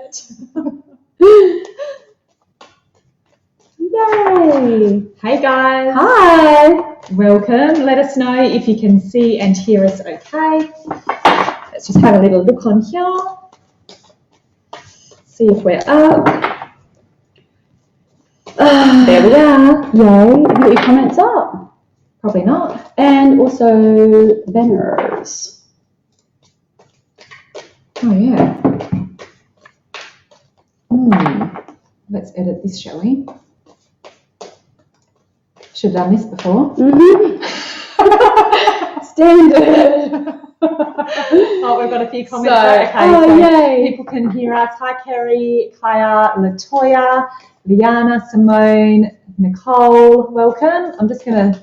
it. Yay! Hey guys. Hi. Welcome. Let us know if you can see and hear us okay. Let's just have a little look on here. See if we're up. There we are. Yay. Have you got your comments up? Probably not. And also banners. Oh yeah. Let's edit this, shall we? Should have done this before. Standard. Oh, we've got a few comments. So yay. People can hear us. Hi, Kerry, Kaya, Latoya, Liana, Simone, Nicole. Welcome. I'm just going to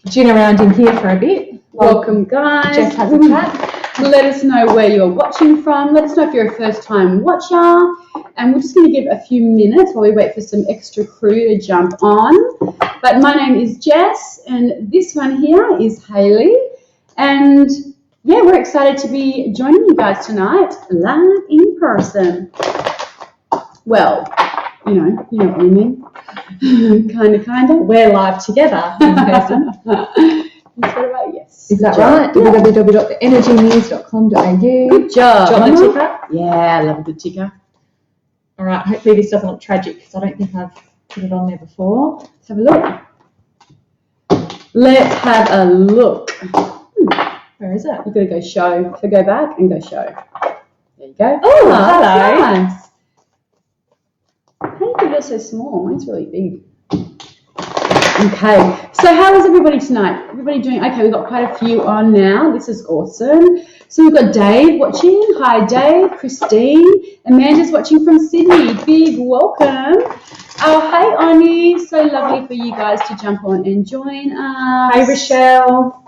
gin around in here for a bit. Welcome, guys. Jess has a chat. Let us know where you're watching from. Let us know if you're a first-time watcher. And we're just going to give a few minutes while we wait for some extra crew to jump on. But my name is Jess, and this one here is Hayley. And yeah, we're excited to be joining you guys tonight live in person. Well, you know what we mean. Kinda. We're live together in person. Yes. Is that right? Yeah. www.energynews.com.au. Good job. Do you want the ticker? Yeah, I love a good ticker. All right, hopefully this doesn't look tragic because I don't think I've put it on there before. Let's have a look. Let's have a look. Where is it? You've got to go show. So go back and go show. There you go. Oh, hello. Nice. How do you keep it so small? Mine's really big. Okay, so how is everybody tonight? Everybody doing okay? We've got quite a few on now. This is awesome. So we've got Dave watching. Hi, Dave. Christine. Amanda's watching from Sydney. Big welcome. Oh, hey, Oni. So lovely for you guys to jump on and join us. Hey, Rochelle.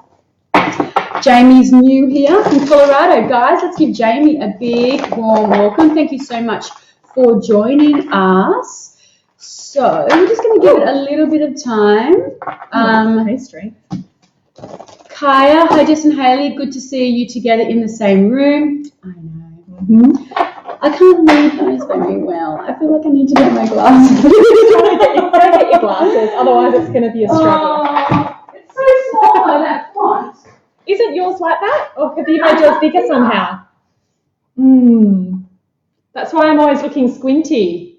Jamie's new here from Colorado. Guys, let's give Jamie a big warm welcome. Thank you so much for joining us. So we're just going to give it a little bit of time. Pastry. Kaya, hi Jess and Hayley, good to see you together in the same room. I know. I can't read those very well. I feel like I need to get my glasses. Go get your glasses, otherwise it's going to be a struggle. It's so small, that font. Isn't yours like that? Or have you made yours bigger somehow? That's why I'm always looking squinty.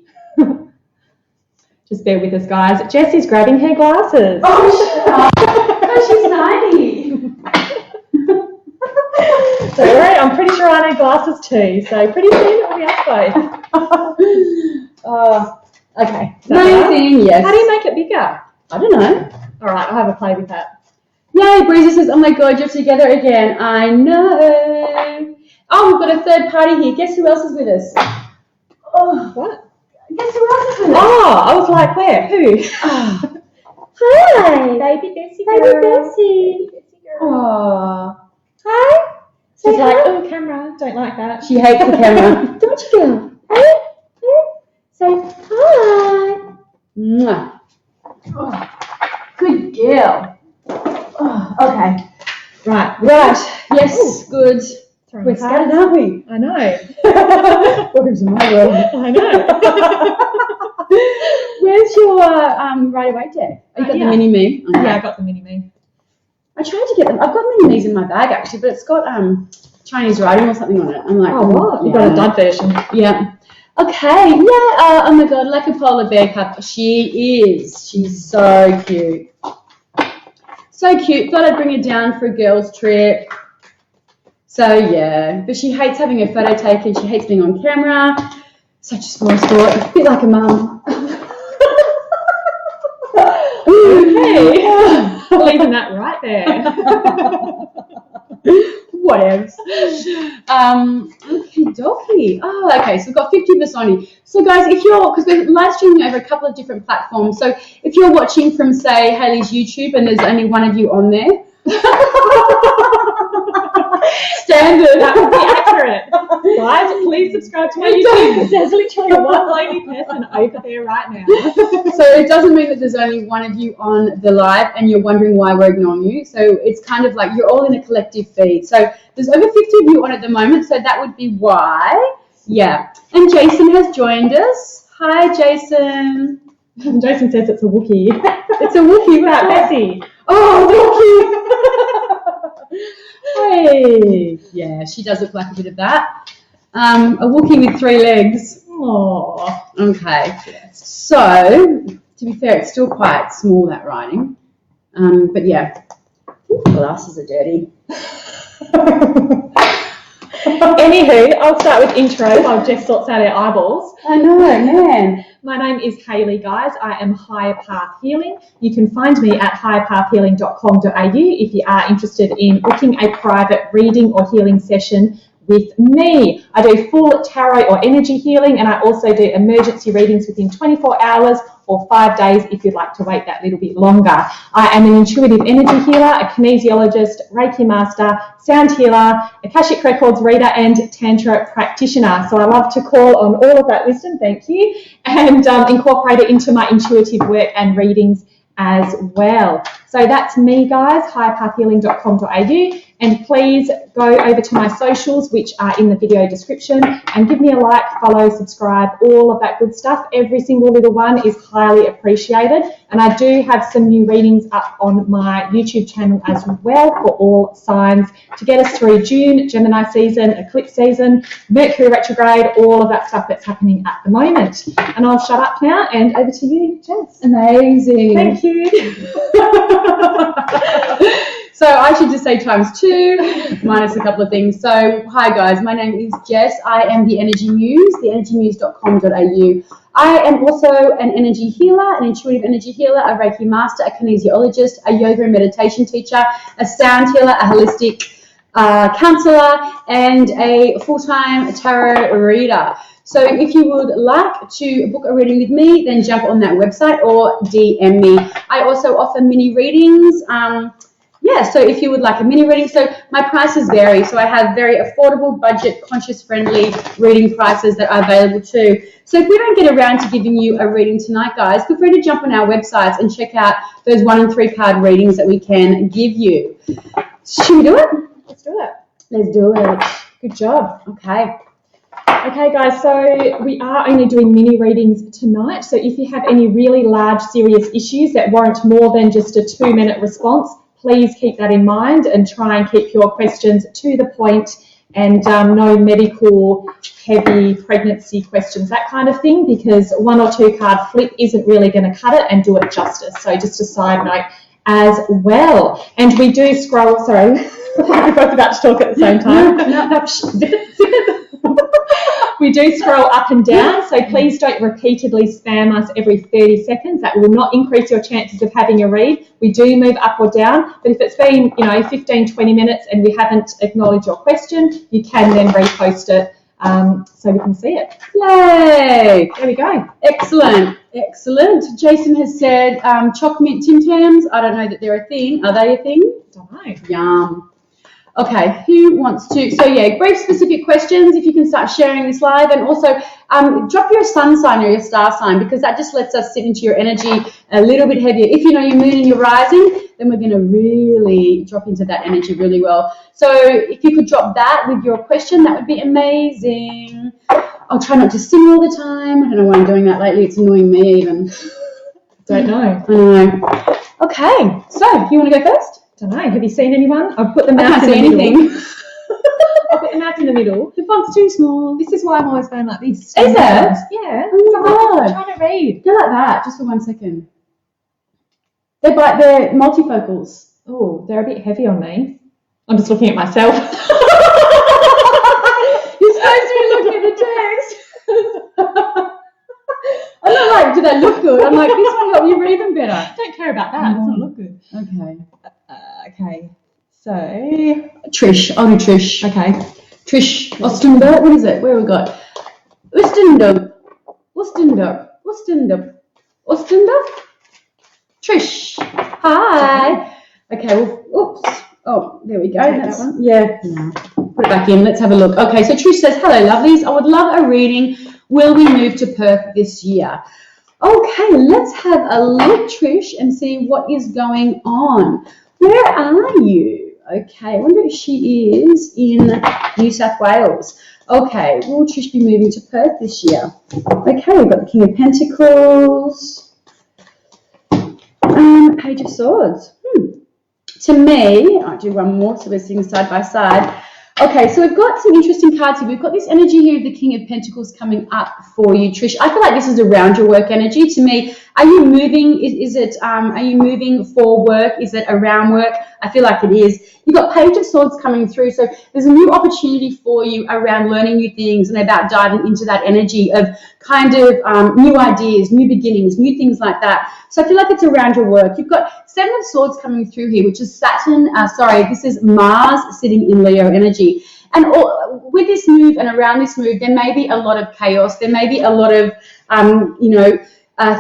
Just bear with us, guys. Jess is grabbing her glasses. She's 90. So right, I'm pretty sure I need glasses too. So pretty soon it'll be us both. Okay. Amazing, yes. How do you make it bigger? I don't know. All right, I'll have a play with that. Yay, Breezy says, oh my God, you're together again. I know. Oh, we've got a third party here. Guess who else is with us? Oh, what? Guess who else is with us? Oh, I was like, where? Who? Hi. Baby Bessie Baby girl. Bessie. Oh. Hi. She's like, oh, camera, don't like that. She hates the camera. Don't you, girl? Hey. Say hi. Mwah. Oh, good girl. Oh, okay. Right. Yes, good. We're scattered, aren't we? I know. Welcome to my world. I know. Where's your Right Away Day? You got the mini me? Okay. Yeah, I got the mini me. I tried to get them. I've got mini me's in my bag actually, but it's got Chinese writing or something on it. I'm like, oh, what? You got a dud version. Yeah. Okay. Yeah. Oh my God, like a polar bear cup. She is. She's so cute. So cute. Thought I'd bring her down for a girls' trip. So yeah, but she hates having her photo taken. She hates being on camera. Such a small sport. A bit like a mum. Okay. Leaving that right there. Whatevs. Okie dokie. Oh, okay. So we've got 50 of us on here. So guys, if you're, because we're live streaming over a couple of different platforms. So if you're watching from, say, Hayley's YouTube and there's only one of you on there. Standard. That would be accurate. Guys, please subscribe to my YouTube because there's literally one lonely person over there right now. So it doesn't mean that there's only one of you on the live and you're wondering why we're ignoring you. So it's kind of like you're all in a collective feed. So there's over 50 of you on at the moment, so that would be why. Yeah. And Jason has joined us. Hi, Jason. Jason says it's a Wookiee. It's a Wookiee. What's that, Bessie? Oh, Wookiee. Hey. Yeah, she does look like a bit of that. A Wookiee with 3 legs. Oh. Okay. So, to be fair, it's still quite small, that writing. But yeah. Ooh, glasses are dirty. Anywho, I'll start with intros while Jess sorts out her eyeballs. I know, man. My name is Hayley, guys. I am Higher Path Healing. You can find me at higherpathhealing.com.au if you are interested in booking a private reading or healing session with me. I do full tarot or energy healing, and I also do emergency readings within 24 hours or 5 days if you'd like to wait that little bit longer. I am an intuitive energy healer, a kinesiologist, Reiki master, sound healer, Akashic Records reader, and Tantra practitioner. So I love to call on all of that wisdom, thank you, and incorporate it into my intuitive work and readings as well. So that's me, guys, higherpathhealing.com.au, and please go over to my socials, which are in the video description, and give me a like, follow, subscribe, all of that good stuff. Every single little one is highly appreciated, and I do have some new readings up on my YouTube channel as well for all signs to get us through June, Gemini season, eclipse season, Mercury retrograde, all of that stuff that's happening at the moment. And I'll shut up now, and over to you, Jess. Amazing. Thank you. So I should just say ×2, minus a couple of things. So hi guys, my name is Jess. I am the Energy Muse, theenergymuse.com.au. I am also an energy healer, an intuitive energy healer, a Reiki master, a kinesiologist, a yoga and meditation teacher, a sound healer, a holistic counselor, and a full-time tarot reader. So if you would like to book a reading with me, then jump on that website or DM me. I also offer mini readings. So if you would like a mini reading, so my prices vary. So I have very affordable, budget, conscious-friendly reading prices that are available too. So if we don't get around to giving you a reading tonight, guys, feel free to jump on our websites and check out those 1 and 3 card readings that we can give you. Should we do it? Let's do it. Let's do it. Good job. Okay. Okay, guys, so we are only doing mini readings tonight. So if you have any really large, serious issues that warrant more than just a 2-minute response, please keep that in mind and try and keep your questions to the point, and no medical, heavy pregnancy questions, that kind of thing, because 1 or 2 card flip isn't really going to cut it and do it justice. So just a side note as well. And we do scroll, sorry, we're both about to talk at the same time. We do scroll up and down, so please don't repeatedly spam us every 30 seconds. That will not increase your chances of having a read. We do move up or down, but if it's been 15, 20 minutes and we haven't acknowledged your question, you can then repost it so we can see it. Yay! There we go. Excellent, excellent. Jason has said choc mint Tim Tams. I don't know that they're a thing. Are they a thing? Don't know. Yum. Okay, who wants to? So yeah, brief specific questions if you can start sharing this live, and also drop your sun sign or your star sign, because that just lets us sit into your energy a little bit heavier. If you know your moon and your rising, then we're going to really drop into that energy really well. So if you could drop that with your question, that would be amazing. I'll try not to sing all the time. I don't know why I'm doing that lately. It's annoying me even. Don't know. I know. Okay, so you want to go first? Don't know. Have you seen anyone? I've put the mouth in the middle. I'll put the mouth in the middle. The font's too small. This is why I'm always going like this. Is it? Yeah. Oh my God. I'm trying to read. Go like that, just for 1 second. They're multifocals. Oh, they're a bit heavy on me. I'm just looking at myself. You're supposed to be looking at the text. I'm not like, do they look good? I'm like, this will help you read them better. Don't care about that. It's not look good. Okay. Okay. So Trish. I'll do Trish. Okay. Trish Ostenberg. What is it? Where have we got? Ostenberg. Trish. Hi. Okay. Well, oops. Oh, there we go. That's that one. Yeah. No. Put it back in. Let's have a look. Okay. So Trish says, hello, lovelies. I would love a reading. Will we move to Perth this year? Okay, let's have a look, Trish, and see what is going on. Where are you? Okay, I wonder if she is in New South Wales. Okay, will Trish be moving to Perth this year? Okay, we've got the King of Pentacles. Page of Swords. To me, I'll do one more so we're sitting side by side. Okay, so we've got some interesting cards here. We've got this energy here of the King of Pentacles coming up for you, Trish. I feel like this is around your work energy. To me, are you moving? Are you moving for work? Is it around work? I feel like it is. You've got Page of Swords coming through. So there's a new opportunity for you around learning new things and about diving into that energy of kind of new ideas, new beginnings, new things like that. So I feel like it's around your work. You've got Seven of Swords coming through here, which is this is Mars sitting in Leo energy. And with this move and around this move, there may be a lot of chaos. There may be a lot of,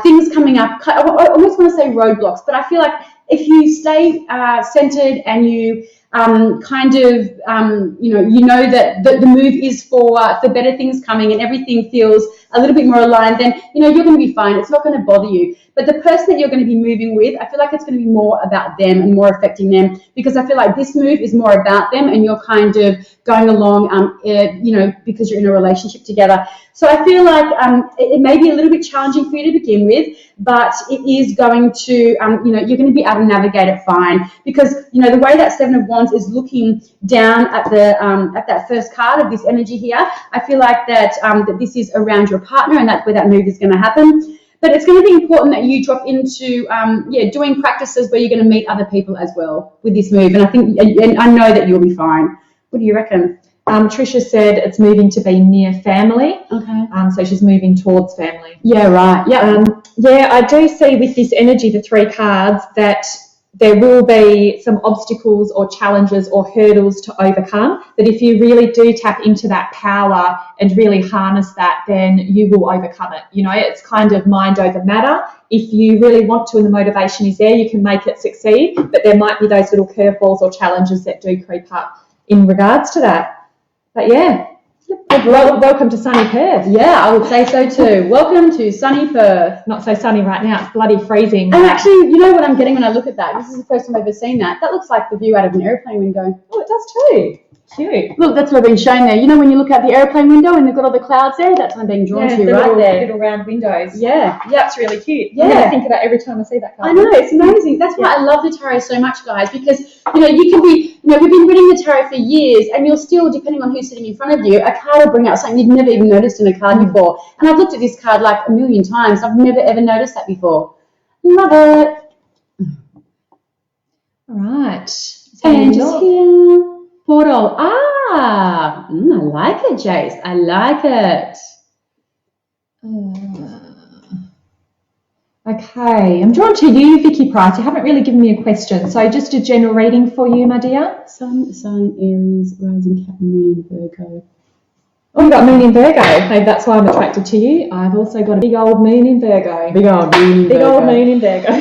things coming up. I almost want to say roadblocks, but I feel like if you stay centered and you that the move is for better things coming and everything feels a little bit more aligned, then, you're going to be fine. It's not going to bother you. But the person that you're going to be moving with, I feel like it's going to be more about them and more affecting them, because I feel like this move is more about them and you're kind of going along, because you're in a relationship together. So I feel like it may be a little bit challenging for you to begin with, but it is going to, you're going to be able to navigate it fine, because, the way that Seven of Wands is looking down at that first card of this energy here, I feel like that this is around your partner, and that's where that move is going to happen. But it's going to be important that you drop into, doing practices where you're going to meet other people as well with this move. And I know that you'll be fine. What do you reckon? Tricia said it's moving to be near family. Okay. So she's moving towards family. Yeah, right. Yeah. I do see with this energy, the three cards, that there will be some obstacles or challenges or hurdles to overcome. But if you really do tap into that power and really harness that, then you will overcome it. It's kind of mind over matter. If you really want to and the motivation is there, you can make it succeed. But there might be those little curveballs or challenges that do creep up in regards to that. But yeah. Welcome to sunny Perth. Yeah, I would say so too. Welcome to sunny Perth. Not so sunny right now. It's bloody freezing. And actually, you know what I'm getting when I look at that? This is the first time I've ever seen that. That looks like the view out of an airplane window. Oh, it does too. Cute. Look, that's what I've been shown there. When you look out the airplane window and they've got all the clouds there, that's what I'm being drawn to right there. Little round windows. Yeah. That's really cute. Yeah. I think of that every time I see that card. I know, it's amazing. That's why I love the tarot so much, guys, because, you can be, we've been reading the tarot for years and you'll still, depending on who's sitting in front of you, a card will bring out something you've never even noticed in a card before. And I've looked at this card like a million times. I've never ever noticed that before. Love it. All right. And just here. Portal. I like it, Jace. I like it. Okay. I'm drawn to you, Vicky Price. You haven't really given me a question. So just a general reading for you, my dear. Sun, Aries, rising Cap, Moon, Virgo. Oh, you got Moon in Virgo. Maybe that's why I'm attracted to you. I've also got a big old Moon in Virgo. Big old Moon in Virgo.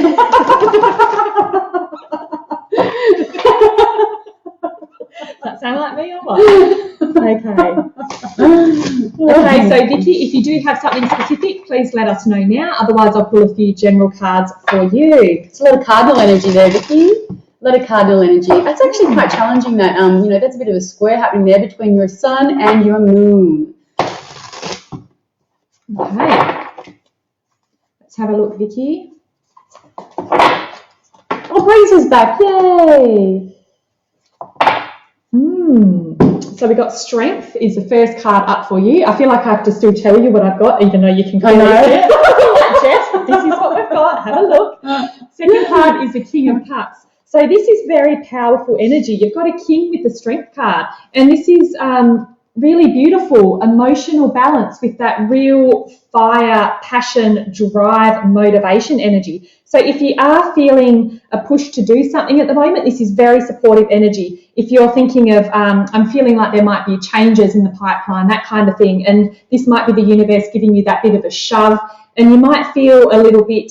That sound like me or what? Okay, so Vicky, if you do have something specific, please let us know now. Otherwise, I'll pull a few general cards for you. It's a lot of cardinal energy there, Vicky. A lot of cardinal energy. That's actually quite challenging that, that's a bit of a square happening there between your sun and your moon. Okay. Let's have a look, Vicky. Oh, Breeze is back. Yay. So we got Strength is the first card up for you. I feel like I have to still tell you what I've got, even though you can clearly see it. Jess, this is what we've got. Have a look. Second card is the King of Cups. So this is very powerful energy. You've got a King with the Strength card, and this is really beautiful emotional balance with that real fire, passion, drive, motivation energy. So if you are feeling a push to do something at the moment, this is very supportive energy. If you're thinking of, I'm feeling like there might be changes in the pipeline, that kind of thing, and this might be the universe giving you that bit of a shove, and you might feel a little bit,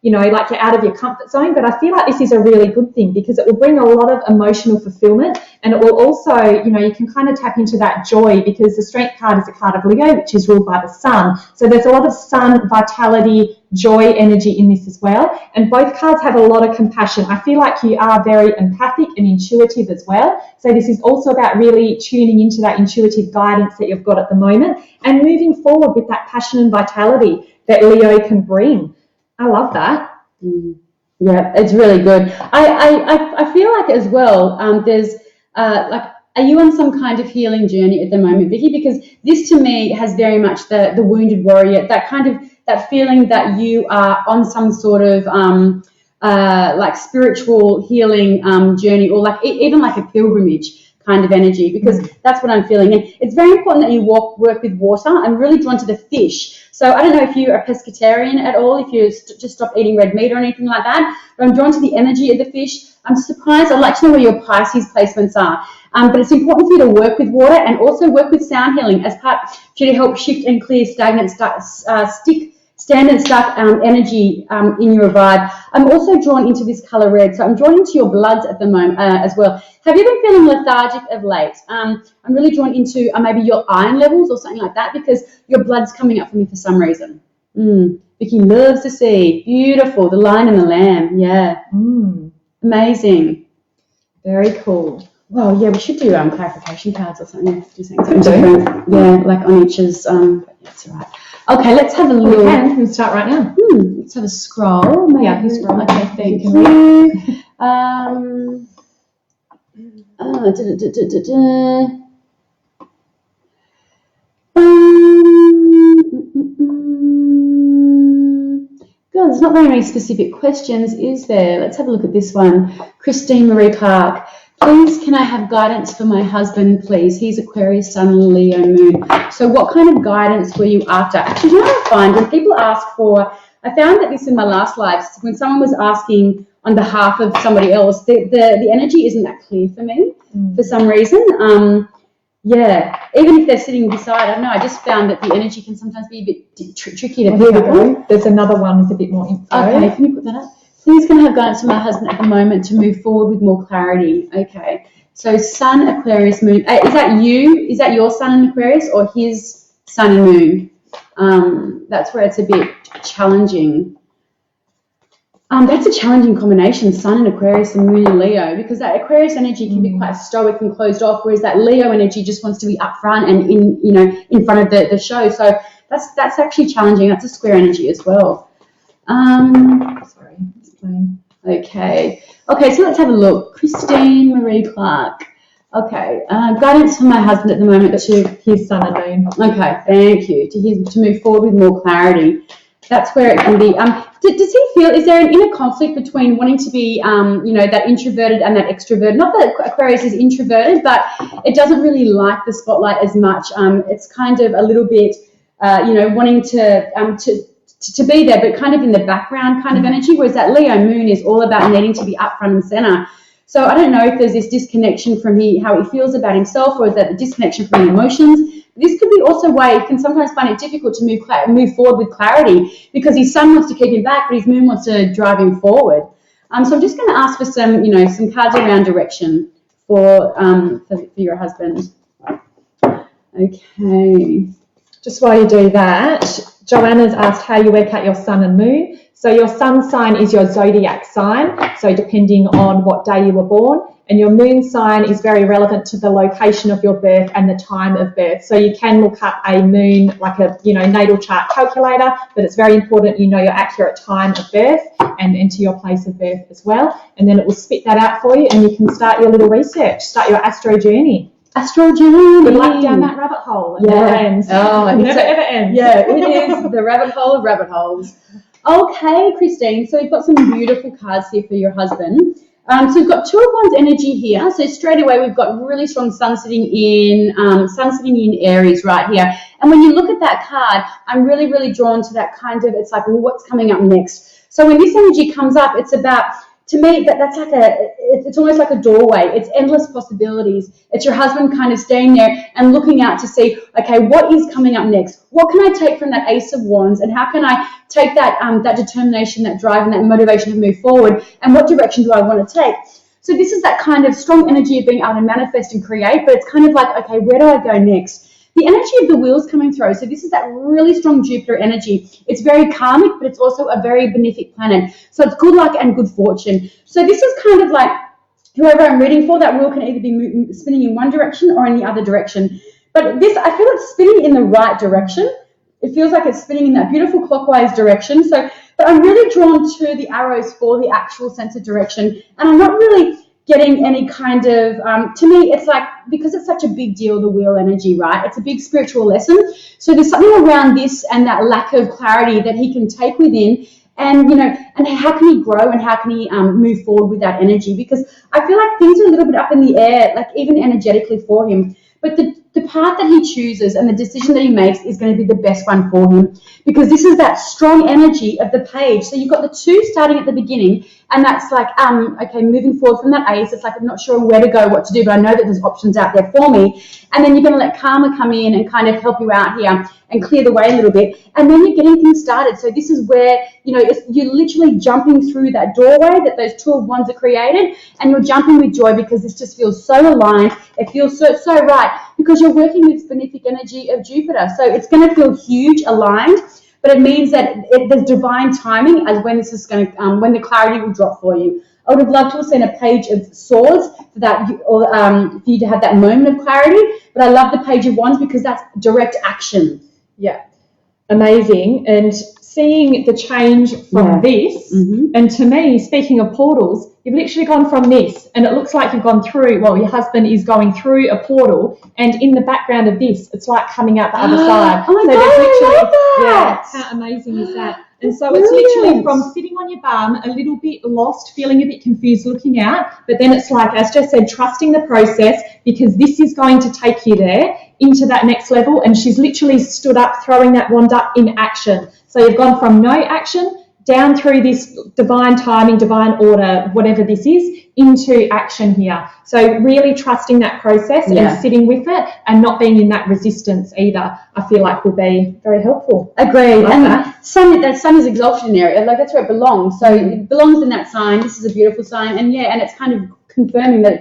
like you're out of your comfort zone, but I feel like this is a really good thing because it will bring a lot of emotional fulfillment, and it will also, you can kind of tap into that joy because the Strength card is a card of Leo, which is ruled by the sun. So there's a lot of sun, vitality, joy energy in this as well. And both cards have a lot of compassion. I feel like you are very empathic and intuitive as well. So this is also about really tuning into that intuitive guidance that you've got at the moment and moving forward with that passion and vitality that Leo can bring. I love that. Yeah, it's really good. I feel like as well, there's are you on some kind of healing journey at the moment, Vicky? Because this to me has very much the wounded warrior, that feeling that you are on some sort of like spiritual healing journey, or like even like a pilgrimage kind of energy, because that's what I'm feeling. And it's very important that you work with water. I'm really drawn to the fish. So I don't know if you're a pescatarian at all, if you just stopped eating red meat or anything like that, but I'm drawn to the energy of the fish. I'm surprised. I'd like to know where your Pisces placements are. But it's important for you to work with water and also work with sound healing as part for you to help shift and clear stagnant stuck energy in your vibe. I'm also drawn into this color red, so I'm drawn into your bloods at the moment as well. Have you been feeling lethargic of late? I'm really drawn into maybe your iron levels or something like that, because your blood's coming up for me for some reason. Vicky loves to see. Beautiful. The lion and the lamb. Yeah. Amazing. Very cool. Well, yeah, we should do clarification cards or something. Do something different. Yeah, like on each's. But that's all right. Okay, let's have a look. We can start right now. Let's have a scroll. Maybe. Yeah, scroll. Okay, thank you. God, there's not very many specific questions, is there? Let's have a look at this one. Christine Marie Clark. Please, can I have guidance for my husband, please? He's Aquarius, Sun, Leo, Moon. So what kind of guidance were you after? Actually, you know what I find? When people ask for, I found that this in my last life, when someone was asking on behalf of somebody else, the energy isn't that clear for me for some reason. Yeah, even if they're sitting beside, I don't know, I just found that the energy can sometimes be a bit tricky to pick up. There's another one with a bit more info. Okay, can you put that up? Please, can I have guidance for my husband at the moment to move forward with more clarity? Okay, so Sun, Aquarius, Moon. Is that you? Is that your Sun in Aquarius or his Sun and Moon? That's where it's a bit challenging. That's a challenging combination, Sun and Aquarius and Moon and Leo, because that Aquarius energy can be quite stoic and closed off, whereas that Leo energy just wants to be up front and in front of the show. So that's actually challenging. That's a square energy as well. Sorry, explain. Okay, so let's have a look. Christine Marie Clark. Okay, guidance for my husband at the moment to his Sun and Moon. Okay, thank you. To move forward with more clarity. That's where it can be. Does he feel, is there an inner conflict between wanting to be, that introverted and that extroverted? Not that Aquarius is introverted, but it doesn't really like the spotlight as much. It's kind of a little bit, wanting to be there, but kind of in the background kind of energy, whereas that Leo Moon is all about needing to be up front and center. So I don't know if there's this disconnection from how he feels about himself, or is that the disconnection from the emotions? This could be also why he can sometimes find it difficult to move forward with clarity, because his Sun wants to keep him back, but his Moon wants to drive him forward. So I'm just going to ask for some cards around direction for your husband. Okay. Just while you do that, Joanna's asked how you work out your Sun and Moon. So your Sun sign is your zodiac sign, so depending on what day you were born, and your Moon sign is very relevant to the location of your birth and the time of birth. So you can look up a moon, like a natal chart calculator, but it's very important you know your accurate time of birth and enter your place of birth as well, and then it will spit that out for you, and you can start your little research, start your astro journey. Astro journey. Good luck down that rabbit hole. It never ends. Oh, it never ever ends. Yeah, it is the rabbit hole of rabbit holes. Okay, Christine. So we've got some beautiful cards here for your husband. So we've got Two of Wands energy here. So straight away we've got really strong Sun sitting in Aries right here. And when you look at that card, I'm really, really drawn to that kind of, it's like, well, what's coming up next? So when this energy comes up, it's about, to me, that's like it's almost like a doorway. It's endless possibilities. It's your husband kind of staying there and looking out to see, okay, what is coming up next? What can I take from that Ace of Wands, and how can I take that determination, that drive, and that motivation to move forward, and what direction do I want to take? So this is that kind of strong energy of being able to manifest and create, but it's kind of like, okay, where do I go next? the energy of the wheels coming through. So this is that really strong Jupiter energy. It's very karmic, but it's also a very benefic planet. So it's good luck and good fortune. So this is kind of like whoever I'm reading for, that wheel can either be spinning in one direction or in the other direction. But this, I feel it's spinning in the right direction. It feels like it's spinning in that beautiful clockwise direction. So, but I'm really drawn to the arrows for the actual sense of direction. And I'm not really getting any kind of, to me, it's like, because it's such a big deal, the wheel energy, right? It's a big spiritual lesson. So there's something around this and that lack of clarity that he can take within. And, you know, and how can he grow and how can he move forward with that energy? Because I feel like things are a little bit up in the air, like even energetically for him. But the path that he chooses and the decision that he makes is going to be the best one for him, because this is that strong energy of the page. So you've got the 2 starting at the beginning, and that's like, okay, moving forward from that ace, it's like I'm not sure where to go, what to do, but I know that there's options out there for me. And then you're going to let karma come in and kind of help you out here and clear the way a little bit. And then you're getting things started. So this is where, you know, you're literally jumping through that doorway that those 2 of Wands are created, and you're jumping with joy because this just feels so aligned. It feels so right, because you're working with benefic energy of Jupiter. So it's going to feel huge, aligned, but it means that there's divine timing as when this is going to, when the clarity will drop for you. I would have loved to have seen a page of swords for that, or for you to have that moment of clarity. But I love the page of wands because that's direct action. Yeah, amazing. And seeing the change from this, and to me, speaking of portals, you've literally gone from this, and it looks like you've gone through, well, your husband is going through a portal, and in the background of this, it's like coming out the other side. Oh my God, I love that. Yeah, how amazing is that? And so it's literally from sitting on your bum, a little bit lost, feeling a bit confused, looking out, but then it's like, as Jess said, trusting the process, because this is going to take you there into that next level. And she's literally stood up, throwing that wand up in action. So you've gone from no action down through this divine timing, divine order, whatever this is, into action here. So really trusting that process and sitting with it and not being in that resistance either, I feel like will be very helpful. Agreed. Like and that sun is exalted in the area. Like that's where it belongs. So it belongs in that sign. This is a beautiful sign. And and it's kind of confirming that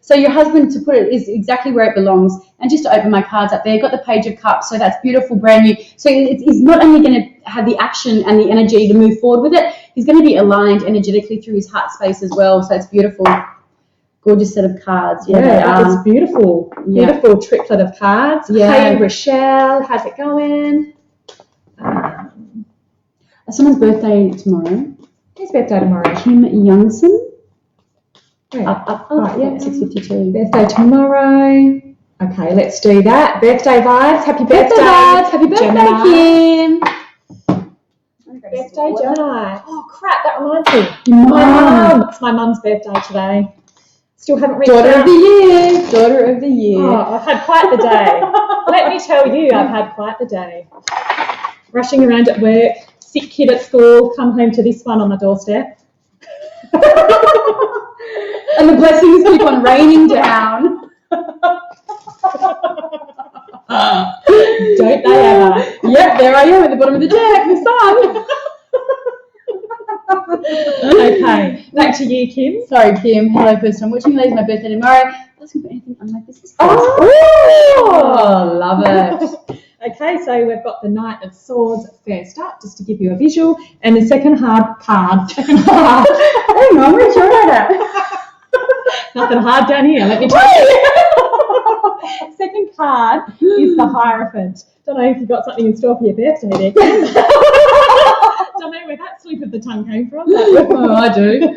so your husband, to put it, is exactly where it belongs. And just to open my cards up there, got the Page of Cups, so that's beautiful, brand new. So he's not only going to have the action and the energy to move forward with it, he's going to be aligned energetically through his heart space as well. So it's beautiful. Gorgeous set of cards. It's beautiful. Beautiful triplet of cards. Hey, Rochelle, how's it going? Someone's birthday tomorrow. Whose birthday tomorrow? Kim Youngson. Up. Right, 6:52. Birthday tomorrow. Okay, let's do that. Birthday vibes. Happy birthday. Happy birthday, Gemini. Kim. Birthday Gemini. Oh crap, that reminds me. Your mum. It's my mum's birthday today. Still haven't reached Daughter out. of the year. Daughter of the year. Oh, I've had quite the day. Let me tell you, I've had quite the day. Rushing around at work, sick kid at school, come home to this one on my doorstep. And the blessings keep on raining down. Don't they ever? Yep, there I am at the bottom of the deck, the sun. Okay, back to you, Kim. Sorry, Kim. Hello, first time watching. Today's my birthday tomorrow. Asking for anything on my business. Oh, love it. Okay, so we've got the Knight of Swords first up, just to give you a visual, and the second card. Hang on, where's your head at? Nothing hard down here, let me tell you. Second card is the Hierophant. Don't know if you've got something in store for your birthday there, Kim. Don't know where that slip of the tongue came from. Oh, I do.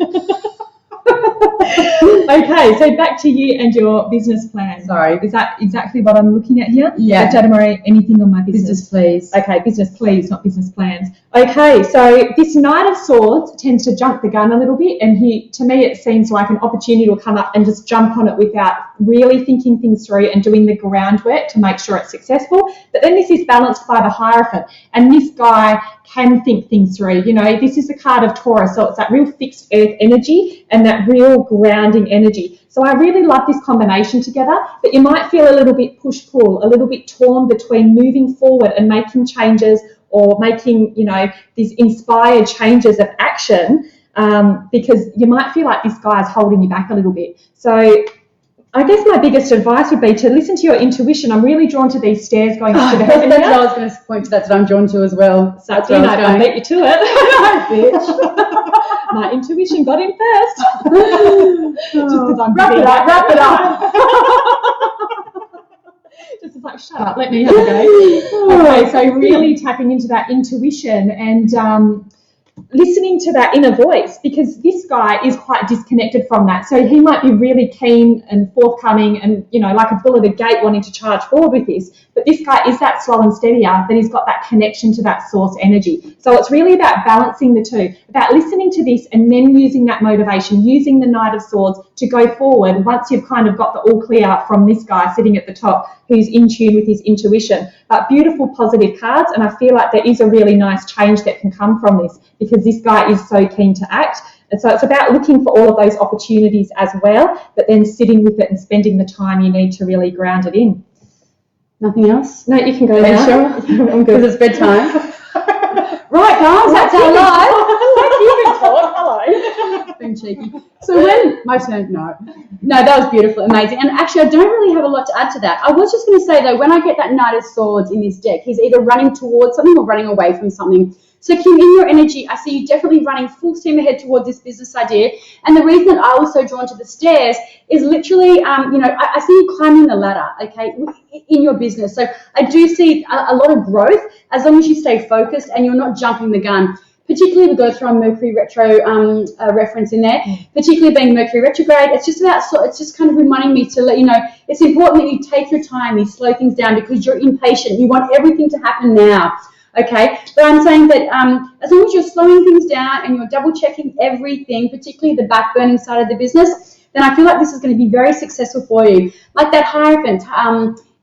Okay, so back to you and your business plan. Sorry. Is that exactly what I'm looking at here? Yeah. Dada Marie, anything on my business? Business, please. Okay, business, please, not business plans. Okay, so this Knight of Swords tends to jump the gun a little bit, and to me it seems like an opportunity will come up and just jump on it without really thinking things through and doing the groundwork to make sure it's successful. But then this is balanced by the Hierophant, and this guy can think things through. You know, this is the card of Taurus, so it's that real fixed earth energy and that real grounding energy. So I really love this combination together, but you might feel a little bit push-pull, a little bit torn between moving forward and making changes or making, you know, these inspired changes of action, because you might feel like this guy is holding you back a little bit. So I guess my biggest advice would be to listen to your intuition. I'm really drawn to these stairs going up to the heaven. That's what I was going to point to. That's what I'm drawn to as well. So that's I beat you to it. Bitch. My intuition got in first. Just because I'm wrap it up. Just as like, shut up, let me have a go. Okay, so really tapping into that intuition and listening to that inner voice, because this guy is quite disconnected from that. So he might be really keen and forthcoming and, you know, like a bull at a gate wanting to charge forward with this. But this guy is that slow and steadier, that he's got that connection to that source energy. So it's really about balancing the two, about listening to this and then using that motivation, using the Knight of Swords to go forward once you've kind of got the all clear from this guy sitting at the top who's in tune with his intuition. But beautiful, positive cards, and I feel like there is a really nice change that can come from this because this guy is so keen to act. And so it's about looking for all of those opportunities as well, but then sitting with it and spending the time you need to really ground it in. Nothing else? No, you can go now. Sure? I'm good. Because it's bedtime. Right, guys, that's our live. You can talk. Hello. Being cheeky. So when my turn, no, that was beautiful, amazing. And actually, I don't really have a lot to add to that. I was just going to say though, when I get that Knight of Swords in this deck, he's either running towards something or running away from something. So Kim, in your energy, I see you definitely running full steam ahead towards this business idea. And the reason that I was so drawn to the stairs is literally, I see you climbing the ladder, okay, in your business. So I do see a lot of growth as long as you stay focused and you're not jumping the gun. Particularly, we go through our Mercury retro reference in there, particularly being Mercury retrograde. It's just kind of reminding me to let you know it's important that you take your time, you slow things down because you're impatient. You want everything to happen now. Okay, but I'm saying that as long as you're slowing things down and you're double checking everything, particularly the back burning side of the business, then I feel like this is going to be very successful for you. Like that Hierophant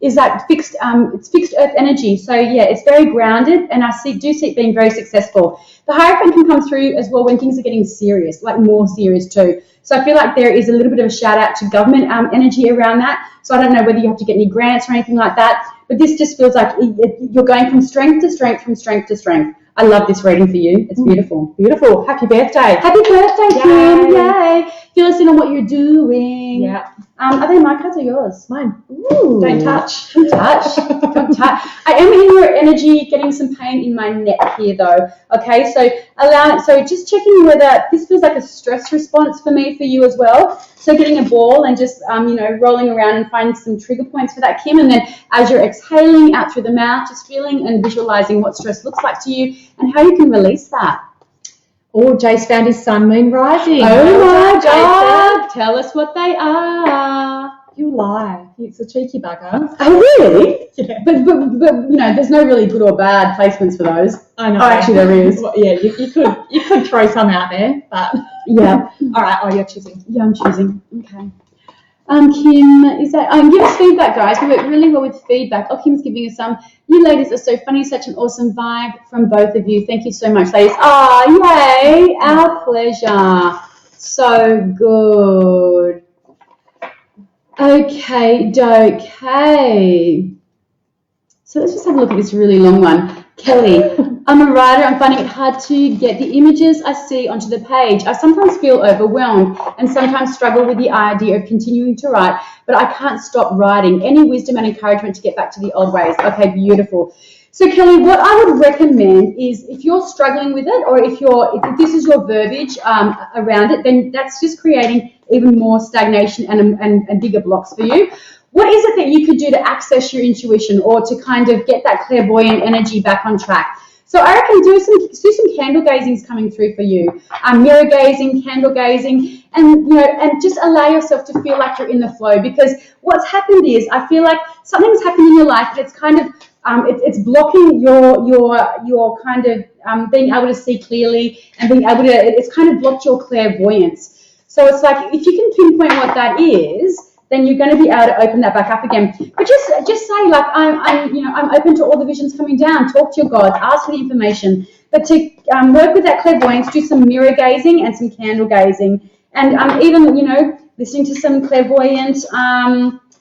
is that fixed, it's fixed earth energy. So yeah, it's very grounded, and I do see it being very successful. The Hierophant can come through as well when things are getting serious, like more serious too. So I feel like there is a little bit of a shout out to government energy around that. So I don't know whether you have to get any grants or anything like that, but this just feels like you're going from strength to strength, from strength to strength. I love this reading for you. It's beautiful. Beautiful. Happy birthday. Happy birthday, Kim. Yay. Fill us in on what you're doing. Yeah. Are they my cards or yours? Mine. Ooh. Don't touch. Don't touch. Don't touch. I am in your energy, getting some pain in my neck here though. Okay, so just checking whether this feels like a stress response for me, for you as well. So getting a ball and just rolling around and finding some trigger points for that, Kim. And then as you're exhaling out through the mouth, just feeling and visualizing what stress looks like to you and how you can release that. Oh, Jace found his sun, moon, rising. Oh my God! Tell us what they are. You lie. It's a cheeky bugger. Oh really? Yeah. But there's no really good or bad placements for those. I know. Oh, actually there is. Well, yeah, you could throw some out there, but yeah. All right. Oh, you're choosing. Yeah, I'm choosing. Okay. Kim, is that give us feedback, guys. We work really well with feedback. Oh, Kim's giving us some. You ladies are so funny, such an awesome vibe from both of you. Thank you so much, ladies. Oh, yay! Our pleasure. So good. Okay. So let's just have a look at this really long one. Kelly, I'm a writer. I'm finding it hard to get the images I see onto the page. I sometimes feel overwhelmed and sometimes struggle with the idea of continuing to write, but I can't stop writing. Any wisdom and encouragement to get back to the old ways? Okay, beautiful. So Kelly, what I would recommend is if you're struggling with it, or if this is your verbiage around it, then that's just creating even more stagnation and bigger blocks for you. What is it that you could do to access your intuition or to kind of get that clairvoyant energy back on track? So I reckon do some candle gazings coming through for you, mirror gazing, candle gazing, and just allow yourself to feel like you're in the flow. Because what's happened is I feel like something's happened in your life and it's kind of it's blocking your kind of being able to see clearly and being able to. It's kind of blocked your clairvoyance. So it's like if you can pinpoint what that is, then you're going to be able to open that back up again. But just say like I'm open to all the visions coming down. Talk to your God, ask for the information. But to work with that clairvoyance, do some mirror gazing and some candle gazing, and even listening to some clairvoyant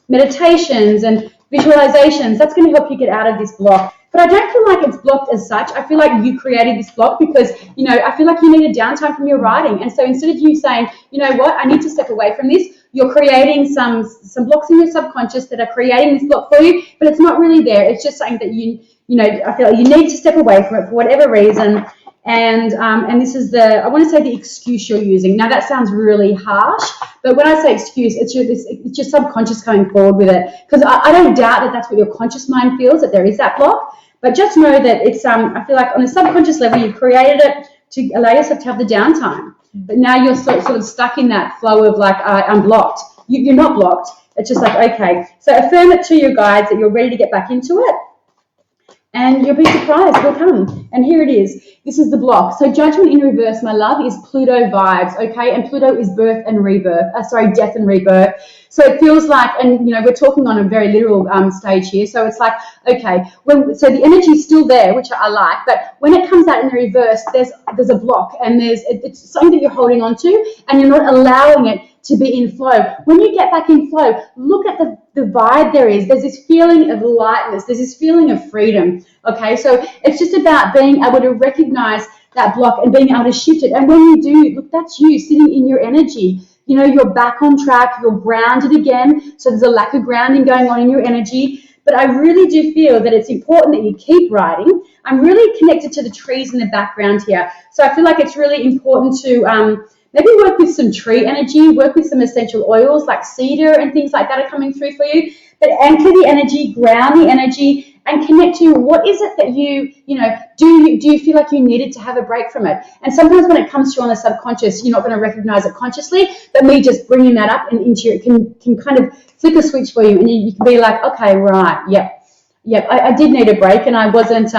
meditations and visualizations. That's going to help you get out of this block. But I don't feel like it's blocked as such. I feel like you created this block because, I feel like you need a downtime from your writing. And so instead of you saying, you know what, I need to step away from this, you're creating some blocks in your subconscious that are creating this block for you, but it's not really there. It's just something that you know, I feel like you need to step away from it for whatever reason. And this is I want to say the excuse you're using. Now that sounds really harsh, but when I say excuse, it's your subconscious coming forward with it. Because I don't doubt that that's what your conscious mind feels, that there is that block. But just know that it's, I feel like on a subconscious level, you've created it to allow yourself to have the downtime. But now you're sort of stuck in that flow of like, I'm blocked. You're not blocked. It's just like, okay. So affirm it to your guides that you're ready to get back into it. And you'll be surprised, it'll come. And here it is. This is the block. So judgment in reverse, my love, is Pluto vibes, okay? And Pluto is birth and rebirth. Death and rebirth. So it feels like, and you know, we're talking on a very literal stage here. So it's like, okay, so the energy's still there, which I like, but when it comes out in the reverse, there's a block, and it's something that you're holding on to, and you're not allowing it to be in flow. When you get back in flow, look at the vibe there is. There's this feeling of lightness. There's this feeling of freedom. Okay, so it's just about being able to recognize that block and being able to shift it. And when you do, look, that's you sitting in your energy. You know, you're back on track. You're grounded again. So there's a lack of grounding going on in your energy. But I really do feel that it's important that you keep writing. I'm really connected to the trees in the background here. So I feel like it's really important to maybe work with some tree energy, work with some essential oils like cedar and things like that are coming through for you. But anchor the energy, ground the energy, and connect to what is it that you know, do you feel like you needed to have a break from it? And sometimes when it comes through on the subconscious, you're not going to recognize it consciously, but me just bringing that up and into your, can kind of flick a switch for you, and you can be like, okay, right, yep, I did need a break, and I wasn't,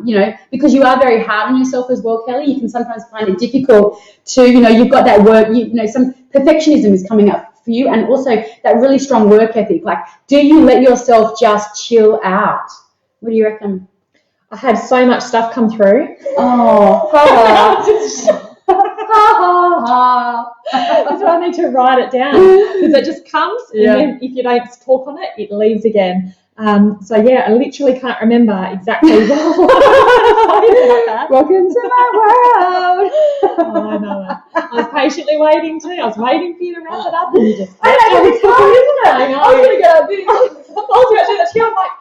you know, because you are very hard on yourself as well, Kelly. You can sometimes find it difficult to, you know, you've got that work, you know, some perfectionism is coming up for you, and also that really strong work ethic. Like, do you let yourself just chill out? What do you reckon? I had so much stuff come through. Oh, That's why I need to write it down, because it just comes, and then if you don't talk on it, it leaves again. So yeah, I literally can't remember exactly what I was about that. Welcome to my world. Oh, I know it. I was patiently waiting too. I was waiting for you to wrap it up, and you just. I know, it's hard, isn't it? I know. I was going to go a bit. I was about to do that too. I'm like,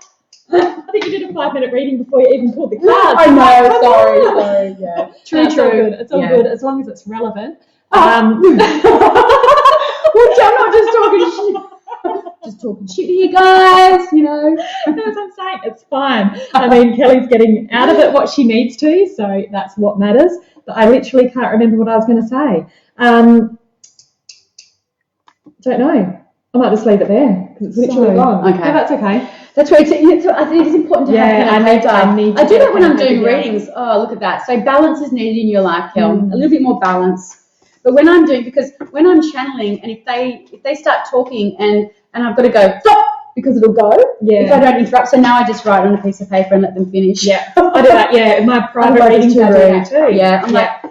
I think you did a 5-minute reading before you even pulled the cards. I know, sorry, yeah. True. It's all good. It's all good, as long as it's relevant. Which I'm not just talking shit. Just talking shit to you guys, you know. That's what I'm saying. It's fine. I mean, Kelly's getting out of it what she needs to, so that's what matters. But I literally can't remember what I was going to say. Don't know. I might just leave it there because it's literally gone. Okay. No, that's okay. That's right. I think it's important to have I do that when I'm doing readings. Oh, look at that. So balance is needed in your life, Kel. A little bit more balance. But when I'm channeling, and if they start talking and I've got to go stop because it'll go if I don't interrupt. So now I just write on a piece of paper and let them finish. Yeah, I do that. Yeah, in my private readings I do that too. Yeah, I'm like,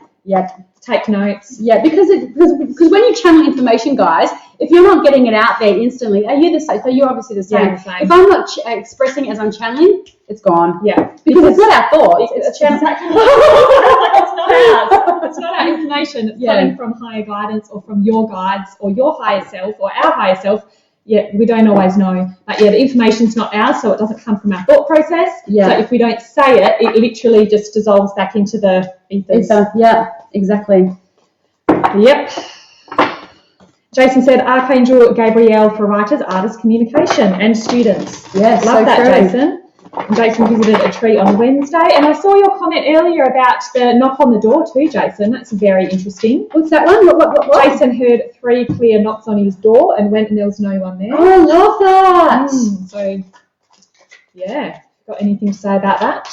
take notes. Yeah, because when you channel information, guys, if you're not getting it out there instantly, are you the same? So you're obviously the same. Yeah, the same. If I'm not expressing as I'm channeling, it's gone. Yeah, because it's not our thoughts. It's channeling. It's not ours. It's not our information. It's coming from higher guidance or from your guides or your higher self or our higher self. Yeah, we don't always know. But yeah, the information's not ours, so it doesn't come from our thought process. Yeah. So if we don't say it, it literally just dissolves back into the ethers. Yeah, exactly. Yep. Jason said, Archangel Gabrielle for writers, artists, communication, and students. Yes, love so that, true. Jason. And Jason visited a tree on Wednesday, and I saw your comment earlier about the knock on the door too, Jason. That's very interesting. What's that one? What? Jason heard 3 clear knocks on his door and went and there was no one there. Oh, I love that. So, yeah. Got anything to say about that?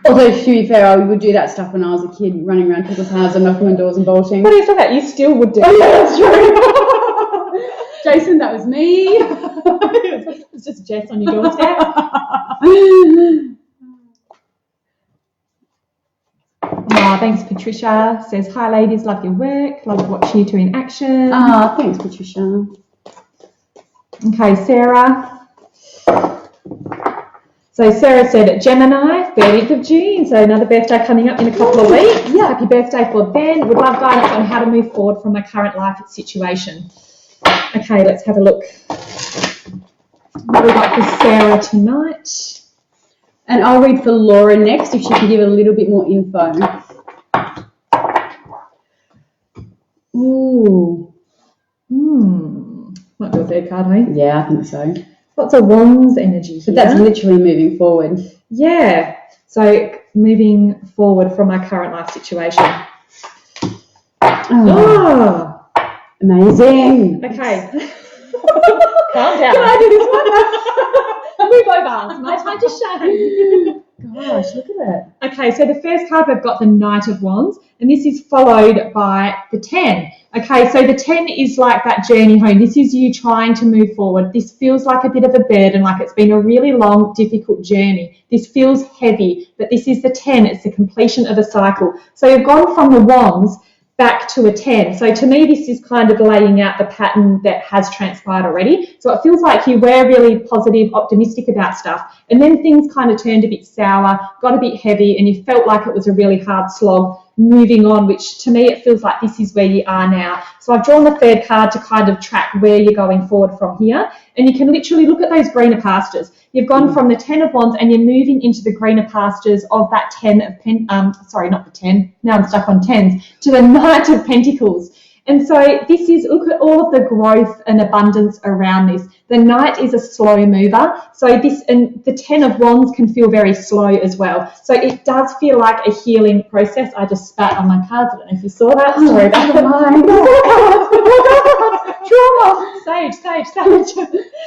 Although, to be fair, I would do that stuff when I was a kid, running around people's houses and knocking on doors and bolting. What do you say that? You still would do it. Oh, yeah, that's true. Jason, that was me. It's just Jess on your doorstep. Thanks, Patricia. Says, hi, ladies. Love your work. Love watching you two in action. Thanks, Patricia. Okay, Sarah. So Sarah said Gemini, 30th of June, so another birthday coming up in a couple of weeks. Yeah. Happy birthday for Ben. Would love guidance on how to move forward from my current life situation. Okay, let's have a look. What have we got for Sarah tonight? And I'll read for Laura next if she can give a little bit more info. Ooh. Might be a third card, hey? Yeah, I think so. Lots of wands energy here. But that's literally moving forward. Yeah. So moving forward from my current life situation. Oh. Amazing. Okay. Calm down. Can I do this one? Move over. It's my time to shine. Gosh, look at it. Okay, so the first card we've got the Knight of Wands, and this is followed by the 10. Okay, so the 10 is like that journey home. This is you trying to move forward. This feels like a bit of a burden, like it's been a really long, difficult journey. This feels heavy, but this is the 10. It's the completion of a cycle. So you've gone from the Wands back to a 10. So to me, this is kind of laying out the pattern that has transpired already. So it feels like you were really positive, optimistic about stuff, and then things kind of turned a bit sour, got a bit heavy, and you felt like it was a really hard slog moving on, which to me, it feels like this is where you are now. So I've drawn the third card to kind of track where you're going forward from here. And you can literally look at those greener pastures. You've gone from the 10 of Wands and you're moving into the greener pastures of that 10 of sorry, not the 10. Now I'm stuck on 10s, to the Knight of Pentacles. And so this is, look at all of the growth and abundance around this. The Knight is a slow mover. So this, and the 10 of Wands can feel very slow as well. So it does feel like a healing process. I just spat on my cards. I don't know if you saw that. Sorry about that. Trauma. Sage.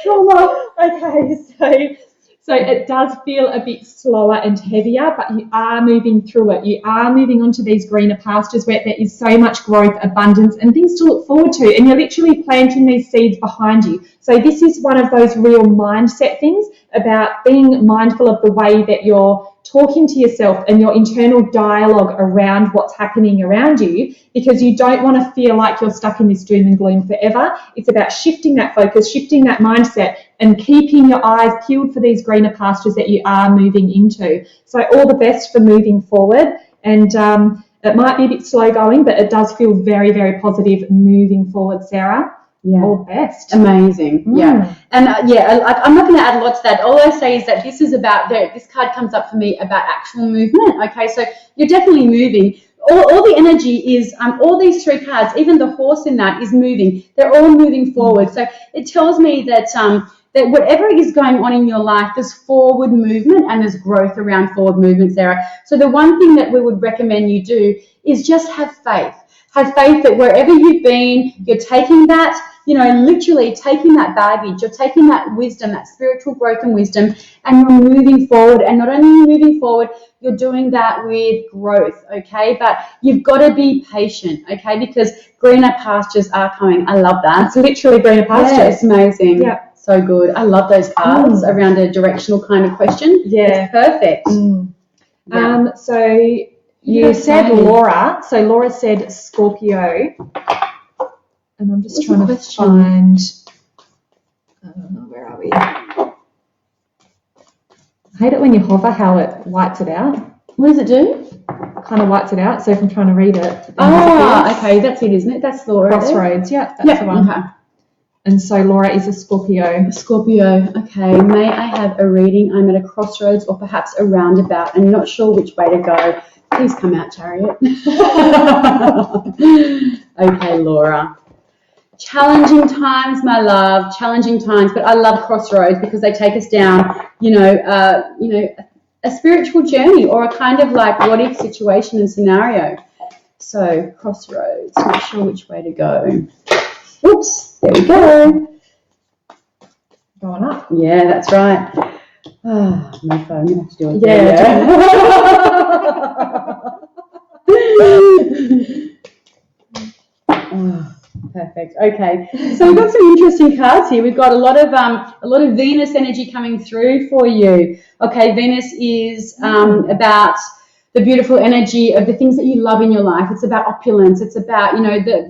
Trauma. Okay, so it does feel a bit slower and heavier, but you are moving through it. You are moving onto these greener pastures where there is so much growth, abundance, and things to look forward to. And you're literally planting these seeds behind you. So this is one of those real mindset things about being mindful of the way that you're talking to yourself and your internal dialogue around what's happening around you, because you don't want to feel like you're stuck in this doom and gloom forever. It's about shifting that focus, shifting that mindset, and keeping your eyes peeled for these greener pastures that you are moving into. So all the best for moving forward. And it might be a bit slow going, but it does feel very, very positive moving forward, Sarah. Yeah. All the best. Amazing. Yeah. And I'm not going to add a lot to that. All I say is that this is about, this card comes up for me about actual movement. Okay, so you're definitely moving. All the energy is, all these three cards, even the horse in that is moving. They're all moving forward. So it tells me that that whatever is going on in your life, there's forward movement and there's growth around forward movement, Sarah. So the one thing that we would recommend you do is just have faith. Have faith that wherever you've been, you're taking that, literally taking that baggage, you're taking that wisdom, that spiritual growth and wisdom, and you're moving forward. And not only are you moving forward, you're doing that with growth, okay? But you've got to be patient, okay? Because greener pastures are coming. I love that. It's literally greener pastures. Yeah, it's amazing. Yeah. So good. I love those cards around a directional kind of question. Yeah. It's perfect. Yeah. So you said Laura. So Laura said Scorpio. And I'm just trying to find, where are we? I hate it when you hover how it whites it out. What does it do? Kind of whites it out. So if I'm trying to read it. Okay, that's it, isn't it? That's Laura. Crossroads, yeah, that's the one. Okay. And so Laura is a Scorpio. Scorpio, okay. May I have a reading? I'm at a crossroads or perhaps a roundabout and not sure which way to go. Please come out, Chariot. Okay, Laura. Challenging times, my love, challenging times, but I love crossroads because they take us down, a spiritual journey or a kind of like what if situation and scenario. So crossroads, not sure which way to go. Oops, there we go. Going up. Yeah, that's right. My phone, I'm going to have to do it. Yeah. Perfect. Okay, so we've got some interesting cards here. We've got a lot of Venus energy coming through for you. Okay, Venus is about the beautiful energy of the things that you love in your life. It's about opulence. It's about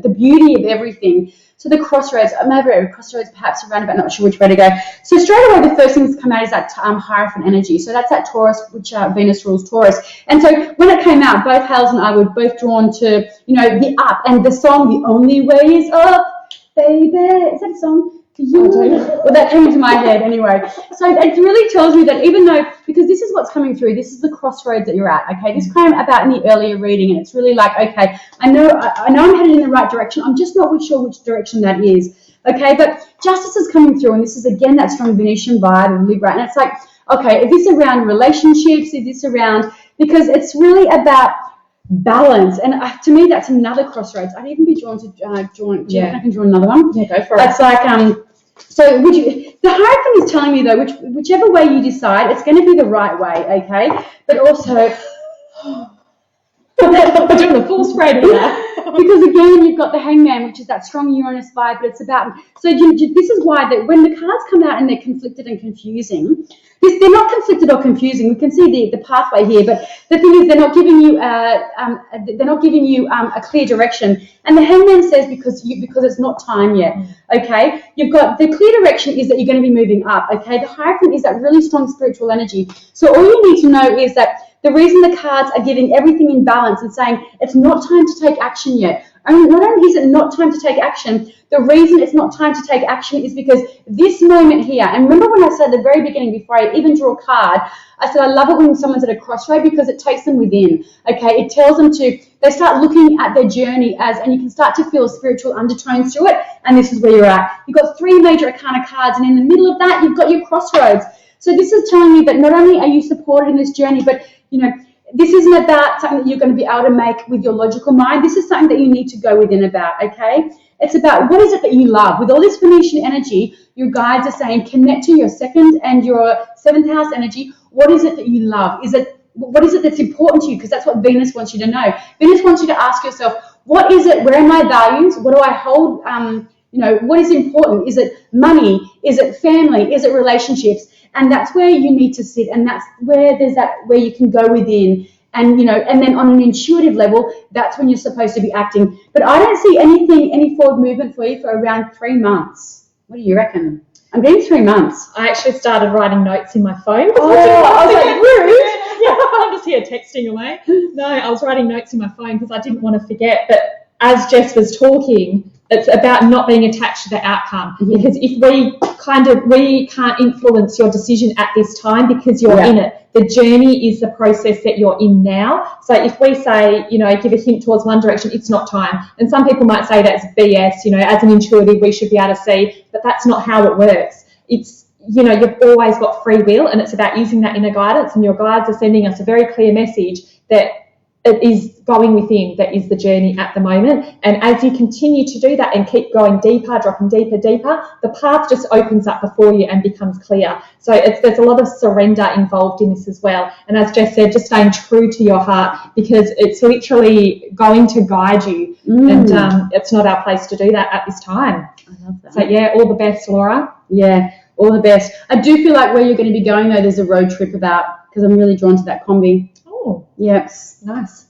the beauty of everything. So the crossroads, maybe crossroads, perhaps a roundabout, not sure which way to go. So straight away, the first thing that's come out is that Hierophant energy. So that's that Taurus, which Venus rules Taurus. And so when it came out, both Hales and I were both drawn to, the up, and the song, The Only Way Is Up, baby. Is that a song? Well, that came into my head anyway. So it really tells me that even though, because this is what's coming through, this is the crossroads that you're at, okay? This came about in the earlier reading, and it's really like, okay, I know I'm headed in the right direction. I'm just not sure which direction that is, okay? But justice is coming through, and this is, again, that strong Venetian vibe of Libra, and it's like, okay, is this around relationships? Is this around, because it's really about balance, and to me that's another crossroads. I'd even be drawn to I can draw another one. Yeah, go for it. It's like so the Hierophant is telling me though, whichever way you decide, it's going to be the right way, okay? But also we're doing the full spread here. because again you've got the Hangman, which is that strong Uranus vibe, but it's about, so this is why that when the cards come out and they're conflicted and confusing, they're not conflicted or confusing. We can see the pathway here, but the thing is they're not giving you a clear direction. And the Hangman says because it's not time yet. Okay, you've got the clear direction is that you're going to be moving up. Okay, the Hierophant is that really strong spiritual energy. So all you need to know is that the reason the cards are giving everything in balance and saying it's not time to take action yet. And not only is it not time to take action, the reason it's not time to take action is because this moment here, and remember when I said at the very beginning, before I even draw a card, I said I love it when someone's at a crossroad because it takes them within, okay? It tells them they start looking at their journey and you can start to feel spiritual undertones through it, and this is where you're at. You've got 3 major arcana cards, and in the middle of that, you've got your crossroads. So this is telling me that not only are you supported in this journey, but, this isn't about something that you're going to be able to make with your logical mind. This is something that you need to go within about, okay? It's about what is it that you love. With all this Venetian energy, your guides are saying connect to your 2nd and your 7th house energy. What is it that you love? What is it that's important to you? Because that's what Venus wants you to know. Venus wants you to ask yourself, what is it? Where are my values? What do I hold? What is important? Is it money? Is it family? Is it relationships? And that's where you need to sit, and that's where where you can go within, and and then on an intuitive level, that's when you're supposed to be acting. But I don't see any forward movement for you for around 3 months. What do you reckon? I'm getting 3 months. I actually started writing notes in my phone. I was like, rude. Yeah, I'm just here texting away. No, I was writing notes in my phone because I didn't want to forget. But as Jess was talking, it's about not being attached to the outcome. Because if we can't influence your decision at this time because you're in it. The journey is the process that you're in now. So if we say, give a hint towards one direction, it's not time. And some people might say that's BS, as an intuitive, we should be able to see, but that's not how it works. It's, you've always got free will, and it's about using that inner guidance, and your guides are sending us a very clear message that it is going within that is the journey at the moment. And as you continue to do that and keep going deeper, dropping deeper, the path just opens up before you and becomes clear. So there's a lot of surrender involved in this as well. And as Jess said, just staying true to your heart, because it's literally going to guide you. And it's not our place to do that at this time. I love that. So yeah, all the best, Laura. Yeah, all the best. I do feel like where you're going to be going though, there's a road trip about, because I'm really drawn to that combi. Oh, yes, nice.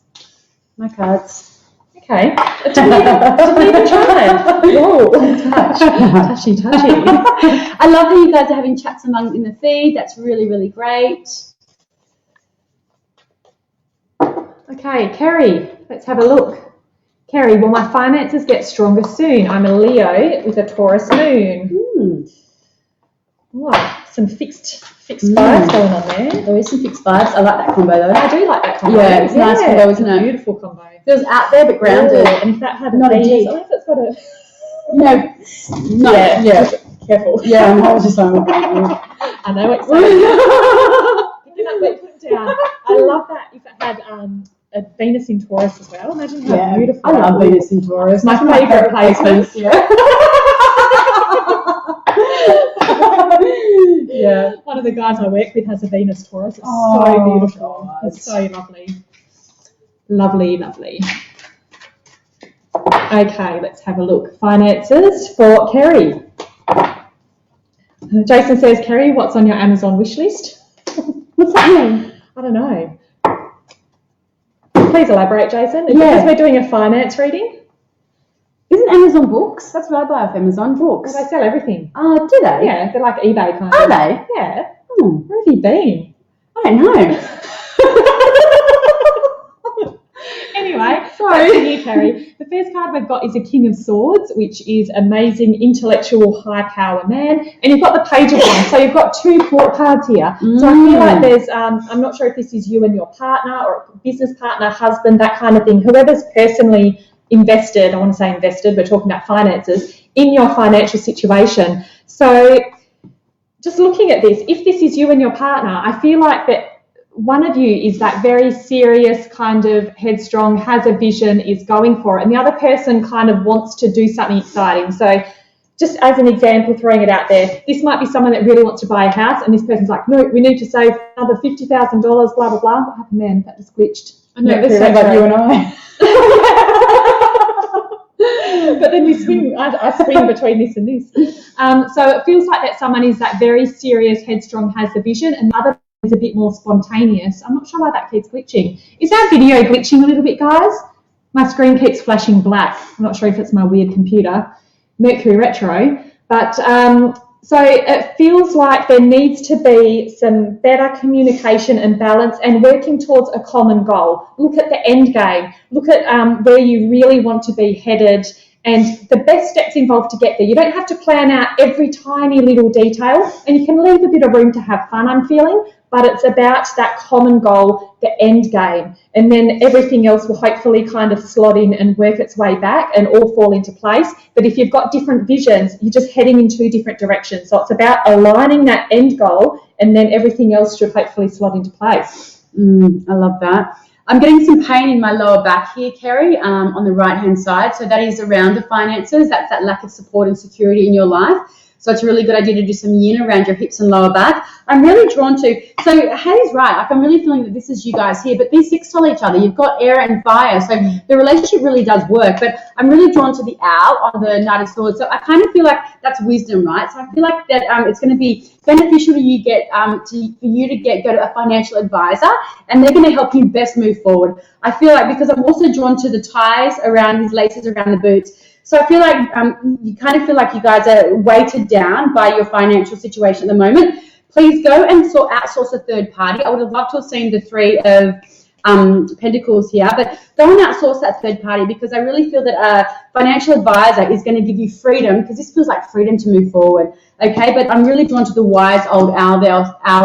My cards. Okay. Didn't even try. Oh, touchy. I love how you guys are having chats in the feed. That's really, really great. Okay, Kerry, let's have a look. Kerry, will my finances get stronger soon? I'm a Leo with a Taurus moon. Wow, some fixed vibes going on there. There is some fixed vibes. I like that combo though. I do like that combo. Yeah, it's a nice combo, isn't it? Beautiful combo. Feels out there but grounded. Yeah, and if that had not a G. I wonder if it's got a... No. Yeah. Careful. Yeah, I was just like... I know what you're saying. Pick it up, but put it down. I love that if it had a Venus in Taurus as well. Imagine how beautiful. I love Venus in Taurus. My favourite placements. Yeah. Yeah, one of the guys I work with has a Venus Taurus. It's so beautiful. God. It's so lovely. Lovely. Okay, let's have a look. Finances for Kerry. Jason says, Kerry, what's on your Amazon wish list? What's that mean? I don't know. Please elaborate, Jason. Is it because we're doing a finance reading? Isn't Amazon Books? That's what I buy off Amazon Books. Well, they sell everything. Oh, do they? Yeah, they're like eBay kind of. Are they? Yeah. Oh, Where have you been? I don't know. Anyway, Sorry. back to you, Carrie. The first card we've got is a King of Swords, which is amazing, intellectual, high power man. And you've got the Page of Wands. So you've got two court cards here. So I feel like there's, I'm not sure if this is you and your partner or business partner, husband, that kind of thing. Whoever's personally invested, I want to say invested, but talking about finances, in your financial situation. So just looking at this, if this is you and your partner, I feel like that one of you is that very serious, kind of headstrong, has a vision, is going for it, and the other person kind of wants to do something exciting. So just as an example, throwing it out there, this might be someone that really wants to buy a house, and this person's like, no, we need to save another $50,000, blah, blah, blah. What happened then? That just glitched. I know, this sounds like you and I. But then we swing, I swing between this and this. So it feels like that someone is that very serious, headstrong, has the vision, and the other is a bit more spontaneous. I'm not sure why that keeps glitching. Is that video glitching a little bit, guys? My screen keeps flashing black. I'm not sure if it's my weird computer. Mercury retro. But so it feels like there needs to be some better communication and balance and working towards a common goal. Look at the end game. Look at where you really want to be headed and the best steps involved to get there. You don't have to plan out every tiny little detail, and you can leave a bit of room to have fun, I'm feeling, but it's about that common goal, the end game, and then everything else will hopefully kind of slot in and work its way back and all fall into place. But if you've got different visions, you're just heading in two different directions. So it's about aligning that end goal, and then everything else should hopefully slot into place. I love that. I'm getting some pain in my lower back here, Kerry, on the right-hand side. So that is around the finances. That's that lack of support and security in your life. So it's a really good idea to do some yin around your hips and lower back. I'm really drawn to, so Hayley's right, like I'm really feeling that this is you guys here, but these six tell each other. You've got air and fire, so the relationship really does work. But I'm really drawn to the owl on the Knight of Swords. So I kind of feel like that's wisdom, right? So I feel like that it's going to be beneficial to you go to a financial advisor, and they're going to help you best move forward. I feel like, because I'm also drawn to the ties around his laces around the boots. So I feel like you kind of feel like you guys are weighted down by your financial situation at the moment. Please go and outsource a third party. I would have loved to have seen the Three of Pentacles here, but go and outsource that third party, because I really feel that a financial advisor is going to give you freedom, because this feels like freedom to move forward. Okay, but I'm really drawn to the wise old owl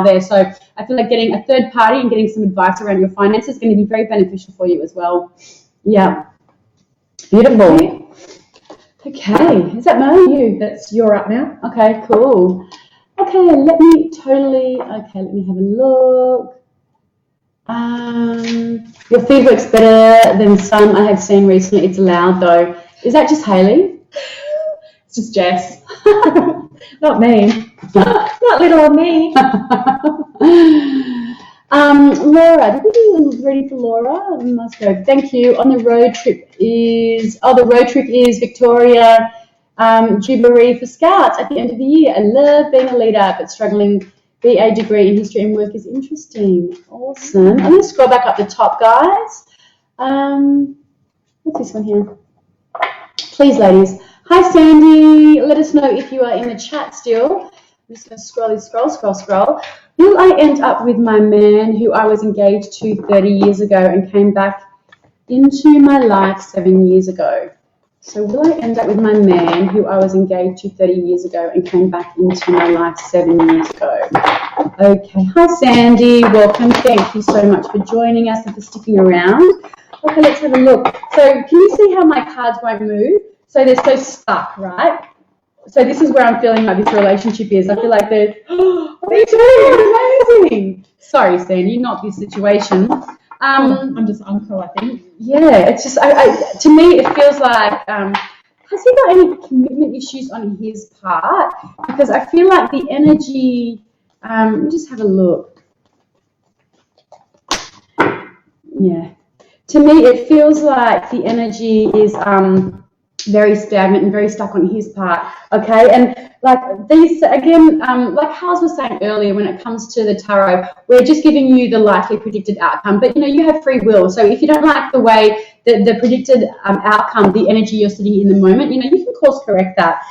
there. So I feel like getting a third party and getting some advice around your finances is going to be very beneficial for you as well. Yeah. Beautiful. Okay, is that you? You're up now. Okay, cool. Okay, let me have a look. Your feed works better than some I have seen recently. It's loud though. Is that just Hayley? It's just Jess. Not me. Not little old me. Laura, did we do ready for Laura? We must go. Thank you. On the road trip is Victoria Jubilee for Scouts at the end of the year. I love being a leader, but struggling. BA degree in history and work is interesting. Awesome. I'm going to scroll back up the top, guys. What's this one here? Please, ladies. Hi, Sandy. Let us know if you are in the chat still. I'm just going to scroll. Will I end up with my man who I was engaged to 30 years ago and came back into my life 7 years ago? So will I end up with my man who I was engaged to 30 years ago and came back into my life 7 years ago? Okay. Hi, Sandy. Welcome. Thank you so much for joining us and for sticking around. Okay, let's have a look. So can you see how my cards won't move? So they're so stuck, right? So this is where I'm feeling like this relationship is. I feel like they're, amazing. Sorry, Sandy, not this situation. I'm just uncle, I think. Yeah, it's just, to me, it feels like, has he got any commitment issues on his part? Because I feel like the energy, let me just have a look. Yeah. To me, it feels like the energy is, very stagnant and very stuck on his part. Okay, and like these again, like Hals was saying earlier, when it comes to the tarot, we're just giving you the likely predicted outcome, but you have free will. So if you don't like the way the predicted outcome, the energy you're sitting in the moment, you can course correct that.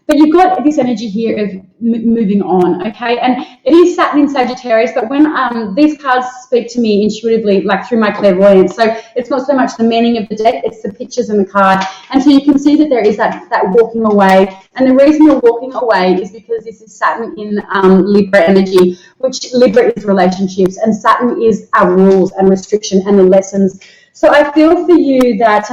But you've got this energy here of moving on, okay? And it is Saturn in Sagittarius, but when these cards speak to me intuitively, like through my clairvoyance, so it's not so much the meaning of the deck, it's the pictures in the card. And so you can see that there is that walking away. And the reason you're walking away is because this is Saturn in Libra energy, which Libra is relationships, and Saturn is our rules and restriction and the lessons. So I feel for you that,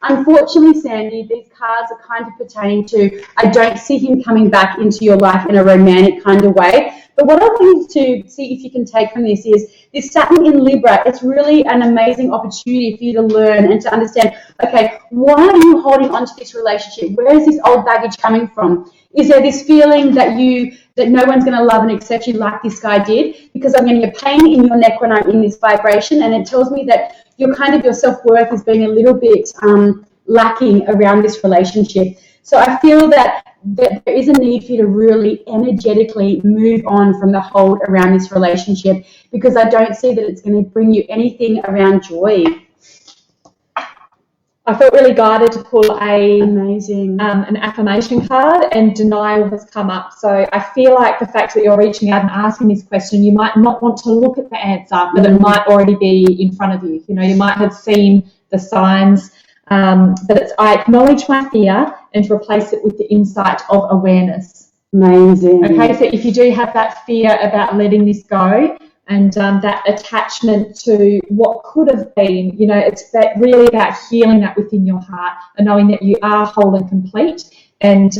unfortunately, Sandy, these cards are kind of pertaining to, I don't see him coming back into your life in a romantic kind of way. But what I want you to see if you can take from this is this Saturn in Libra, it's really an amazing opportunity for you to learn and to understand, okay, why are you holding on to this relationship? Where is this old baggage coming from? Is there this feeling that no one's going to love and accept you like this guy did? Because I'm getting a pain in your neck when I'm in this vibration, and it tells me that your self-worth is being a little bit lacking around this relationship. So I feel that there is a need for you to really energetically move on from the hold around this relationship, because I don't see that it's going to bring you anything around joy. I felt really guided to pull amazing an affirmation card, and denial has come up. So I feel like the fact that you're reaching out and asking this question, you might not want to look at the answer, but it might already be in front of you. You might have seen the signs, but it's I acknowledge my fear and to replace it with the insight of awareness. Amazing. Okay, so if you do have that fear about letting this go, and that attachment to what could have been, it's really about healing that within your heart and knowing that you are whole and complete. And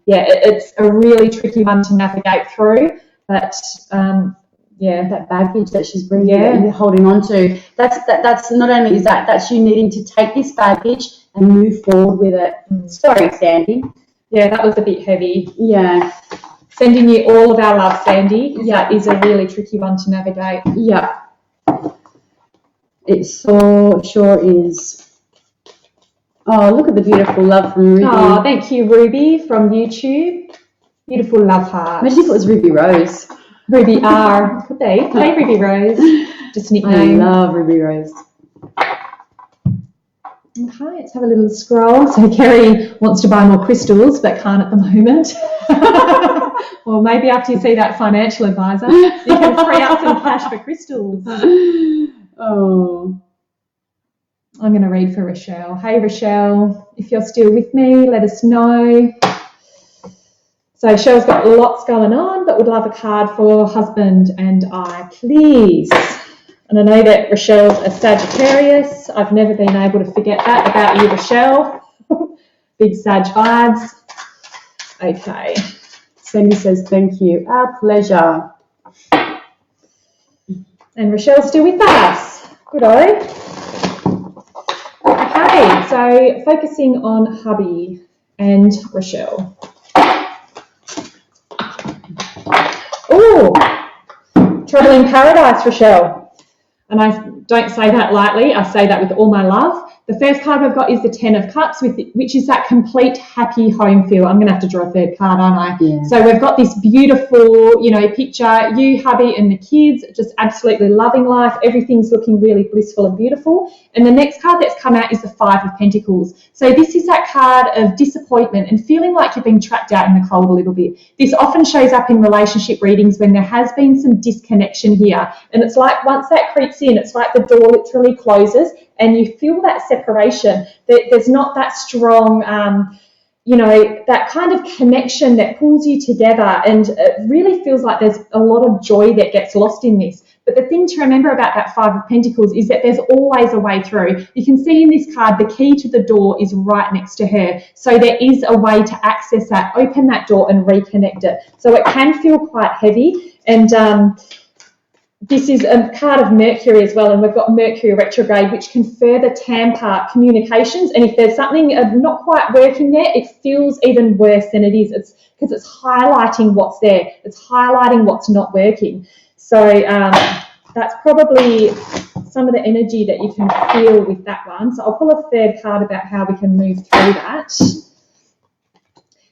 it's a really tricky one to navigate through. But that baggage that she's bringing, that you're holding on to, that's not only is that's you needing to take this baggage and move forward with it. Sorry, Sandy. Yeah, that was a bit heavy. Yeah. Sending you all of our love, Sandy. That is a really tricky one to navigate. Yeah. It sure is. Oh, look at the beautiful love from Ruby. Oh, thank you, Ruby, from YouTube. Beautiful love heart. Imagine if it was Ruby Rose. Ruby R. Could they? Hey, Ruby Rose. Just a nickname. I love Ruby Rose. Okay, let's have a little scroll. So Kerry wants to buy more crystals but can't at the moment. Well, maybe after you see that financial advisor, you can free up some cash for crystals. Oh. I'm going to read for Rochelle. Hey, Rochelle, if you're still with me, let us know. So Rochelle's got lots going on, but would love a card for husband and I, please. And I know that Rochelle's a Sagittarius. I've never been able to forget that about you, Rochelle. Big Sag vibes. Okay. Sandy says, thank you. Our pleasure. And Rochelle's still with us. Good-o. Okay, so focusing on hubby and Rochelle. Oh, trouble in paradise, Rochelle. And I don't say that lightly. I say that with all my love. The first card we've got is the 10 of Cups, which is that complete happy home feel. I'm going to have to draw a third card, aren't I? Yeah. So we've got this beautiful, picture, you, hubby, and the kids, just absolutely loving life. Everything's looking really blissful and beautiful. And the next card that's come out is the 5 of Pentacles. So this is that card of disappointment and feeling like you've been trapped out in the cold a little bit. This often shows up in relationship readings when there has been some disconnection here. And it's like once that creeps in, it's like the door literally closes and you feel that separation. There's not that strong, that kind of connection that pulls you together, and it really feels like there's a lot of joy that gets lost in this. But the thing to remember about that 5 of Pentacles is that there's always a way through. You can see in this card, the key to the door is right next to her. So there is a way to access that, open that door and reconnect it. So it can feel quite heavy. And this is a card of Mercury as well, and we've got Mercury retrograde, which can further tamper communications. And if there's something not quite working there, it feels even worse than it is. It's because it's highlighting what's there. It's highlighting what's not working. So that's probably some of the energy that you can feel with that one. So I'll pull a third card about how we can move through that.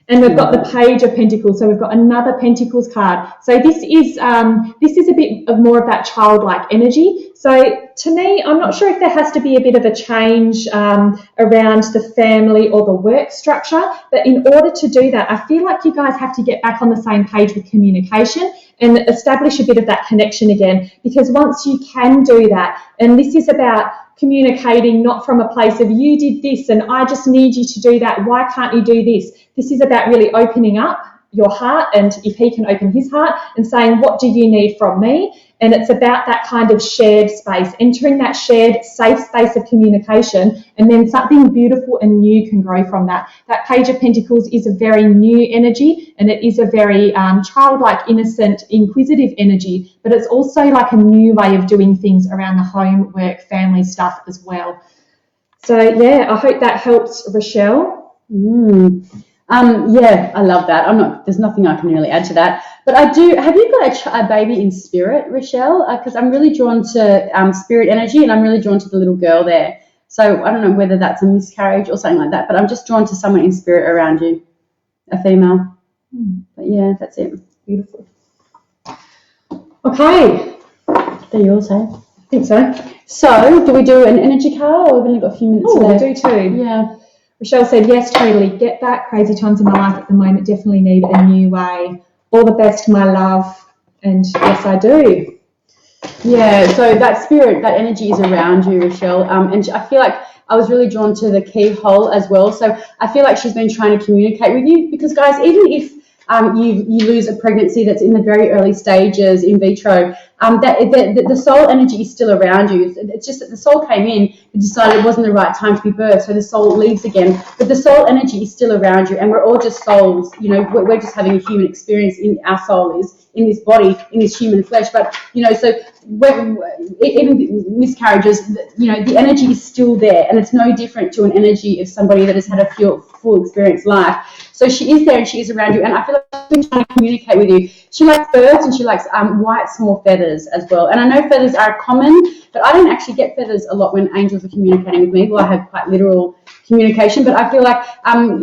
And we've got the Page of Pentacles, so we've got another Pentacles card. So this is a bit of more of that childlike energy. So to me, I'm not sure if there has to be a bit of a change around the family or the work structure, but in order to do that, I feel like you guys have to get back on the same page with communication and establish a bit of that connection again, because once you can do that, and this is about communicating not from a place of you did this and I just need you to do that, why can't you do this? This is about really opening up your heart, and if he can open his heart and saying, what do you need from me? And it's about that kind of shared space, entering that shared safe space of communication, and then something beautiful and new can grow from that. That Page of Pentacles is a very new energy, and it is a very childlike, innocent, inquisitive energy, but it's also like a new way of doing things around the home, work, family stuff as well. So yeah, I hope that helps, Rochelle. Yeah, I love that. There's nothing I can really add to that. But I do, have you got a baby in spirit, Rochelle? Because I'm really drawn to spirit energy, and I'm really drawn to the little girl there. So I don't know whether that's a miscarriage or something like that, but I'm just drawn to someone in spirit around you, a female. But yeah, that's it. Beautiful. Okay. They're yours, hey? I think so. So do we do an energy card, or we've only got a few minutes left? We do too. Yeah. Rochelle said, yes, totally get that. Crazy times in my life at the moment, definitely need a new way. All the best, my love. And yes, I do. Yeah, so that spirit, that energy is around you, Rochelle. And I feel like I was really drawn to the keyhole as well. So I feel like she's been trying to communicate with you, because, guys, even if you lose a pregnancy that's in the very early stages in vitro, the soul energy is still around you. It's just that the soul came in and decided it wasn't the right time to be birthed, so the soul leaves again. But the soul energy is still around you, and we're all just souls. You know, we're just having a human experience. In our soul is in this body, in this human flesh. But so even miscarriages, the energy is still there, and it's no different to an energy of somebody that has had a full experience life. So she is there, and she is around you, and I feel like she's been trying to communicate with you. She likes birds, and she likes white small feathers as well. And I know feathers are common, but I don't actually get feathers a lot when angels are communicating with me. Well, I have quite literal communication, but I feel like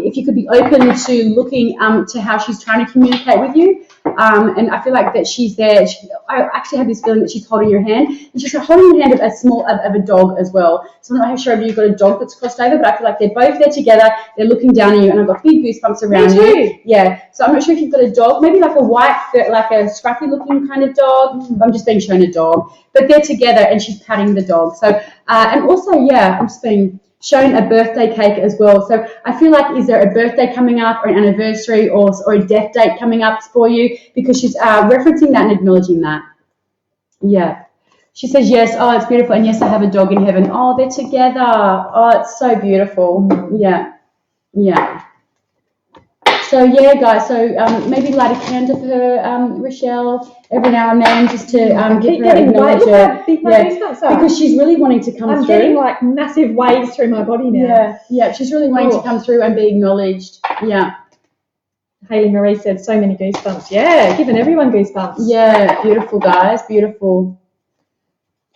if you could be open to looking to how she's trying to communicate with you, and I feel like that she's there. I actually have this feeling that she's holding your hand, and she's holding the hand of a dog as well. So I'm not sure if you've got a dog that's crossed over, but I feel like they're both there together. They're looking down at you, and I've got big goosebumps around you. Yeah. So I'm not sure if you've got a dog, maybe like a white, like a scruffy looking kind of dog. I'm just being shown a dog, but they're together, and she's patting the dog. So and also, yeah, I'm just being shown a birthday cake as well. So I feel like, is there a birthday coming up, or an anniversary, or a death date coming up for you? Because she's referencing that and acknowledging that. Yeah. She says, yes, oh, it's beautiful. And yes, I have a dog in heaven. Oh, they're together. Oh, it's so beautiful. Yeah. Yeah. So, yeah, guys, so maybe light a candle for her, Rochelle, every now and then, just to give her acknowledge her. Because she's really wanting to come through. I'm getting like massive waves through my body now. Yeah, she's really wanting to come through and be acknowledged. Yeah. Hayley Marie said, so many goosebumps. Yeah, giving everyone goosebumps. Yeah, beautiful, guys, beautiful.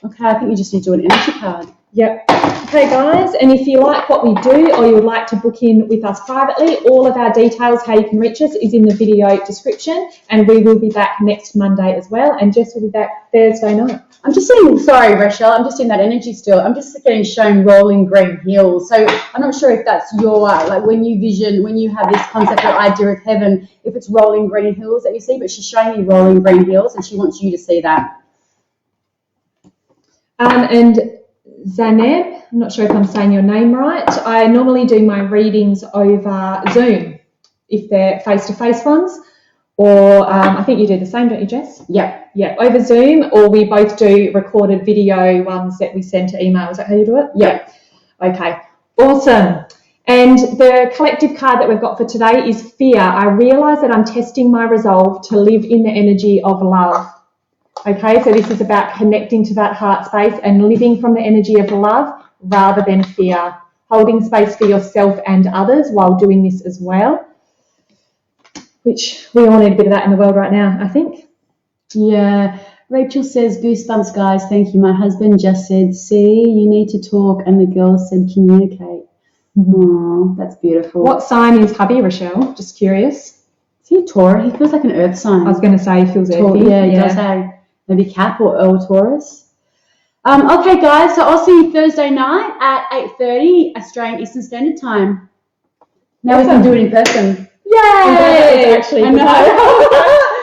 Okay, I think you just need to do an energy card. Yep. Okay, guys, and if you like what we do, or you would like to book in with us privately, all of our details, how you can reach us, is in the video description, and we will be back next Monday as well, and Jess will be back Thursday night. I'm just seeing, sorry, Rochelle, I'm just in that energy still. I'm just getting shown rolling green hills. So I'm not sure if that's your, like when you have this concept or idea of heaven, if it's rolling green hills that you see, but she's showing me rolling green hills, and she wants you to see that. And Zaneb, I'm not sure if I'm saying your name right. I normally do my readings over Zoom, if they're face-to-face ones, or I think you do the same, don't you, Jess? Yep. Yeah, over Zoom, or we both do recorded video ones that we send to email. Is that how you do it? Yep. Okay, awesome. And the collective card that we've got for today is fear. I realise that I'm testing my resolve to live in the energy of love. Okay, so this is about connecting to that heart space and living from the energy of love rather than fear. Holding space for yourself and others while doing this as well, which we all need a bit of that in the world right now, I think. Yeah, Rachel says, goosebumps, guys. Thank you. My husband just said, see, you need to talk. And the girl said, communicate. Oh, that's beautiful. What sign is hubby, Rochelle? Just curious. Is he a Taurus? He feels like an earth sign. I was going to say he feels earthy. Yeah, he does have maybe Cap or Taurus. Okay, guys, so I'll see you Thursday night at 8:30 Australian Eastern Standard Time. Now we can do it in person. Yay! Actually, I know.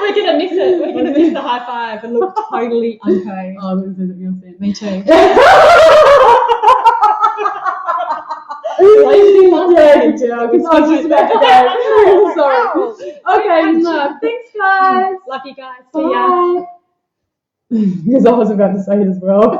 We're going to miss it. We're going to miss the high five and look totally unpaid. Oh, this is what you'll see. Me too. Yeah, because I was just about to go. Sorry. Okay, thanks, guys. Love you guys. See ya. Because I was about to say it as well.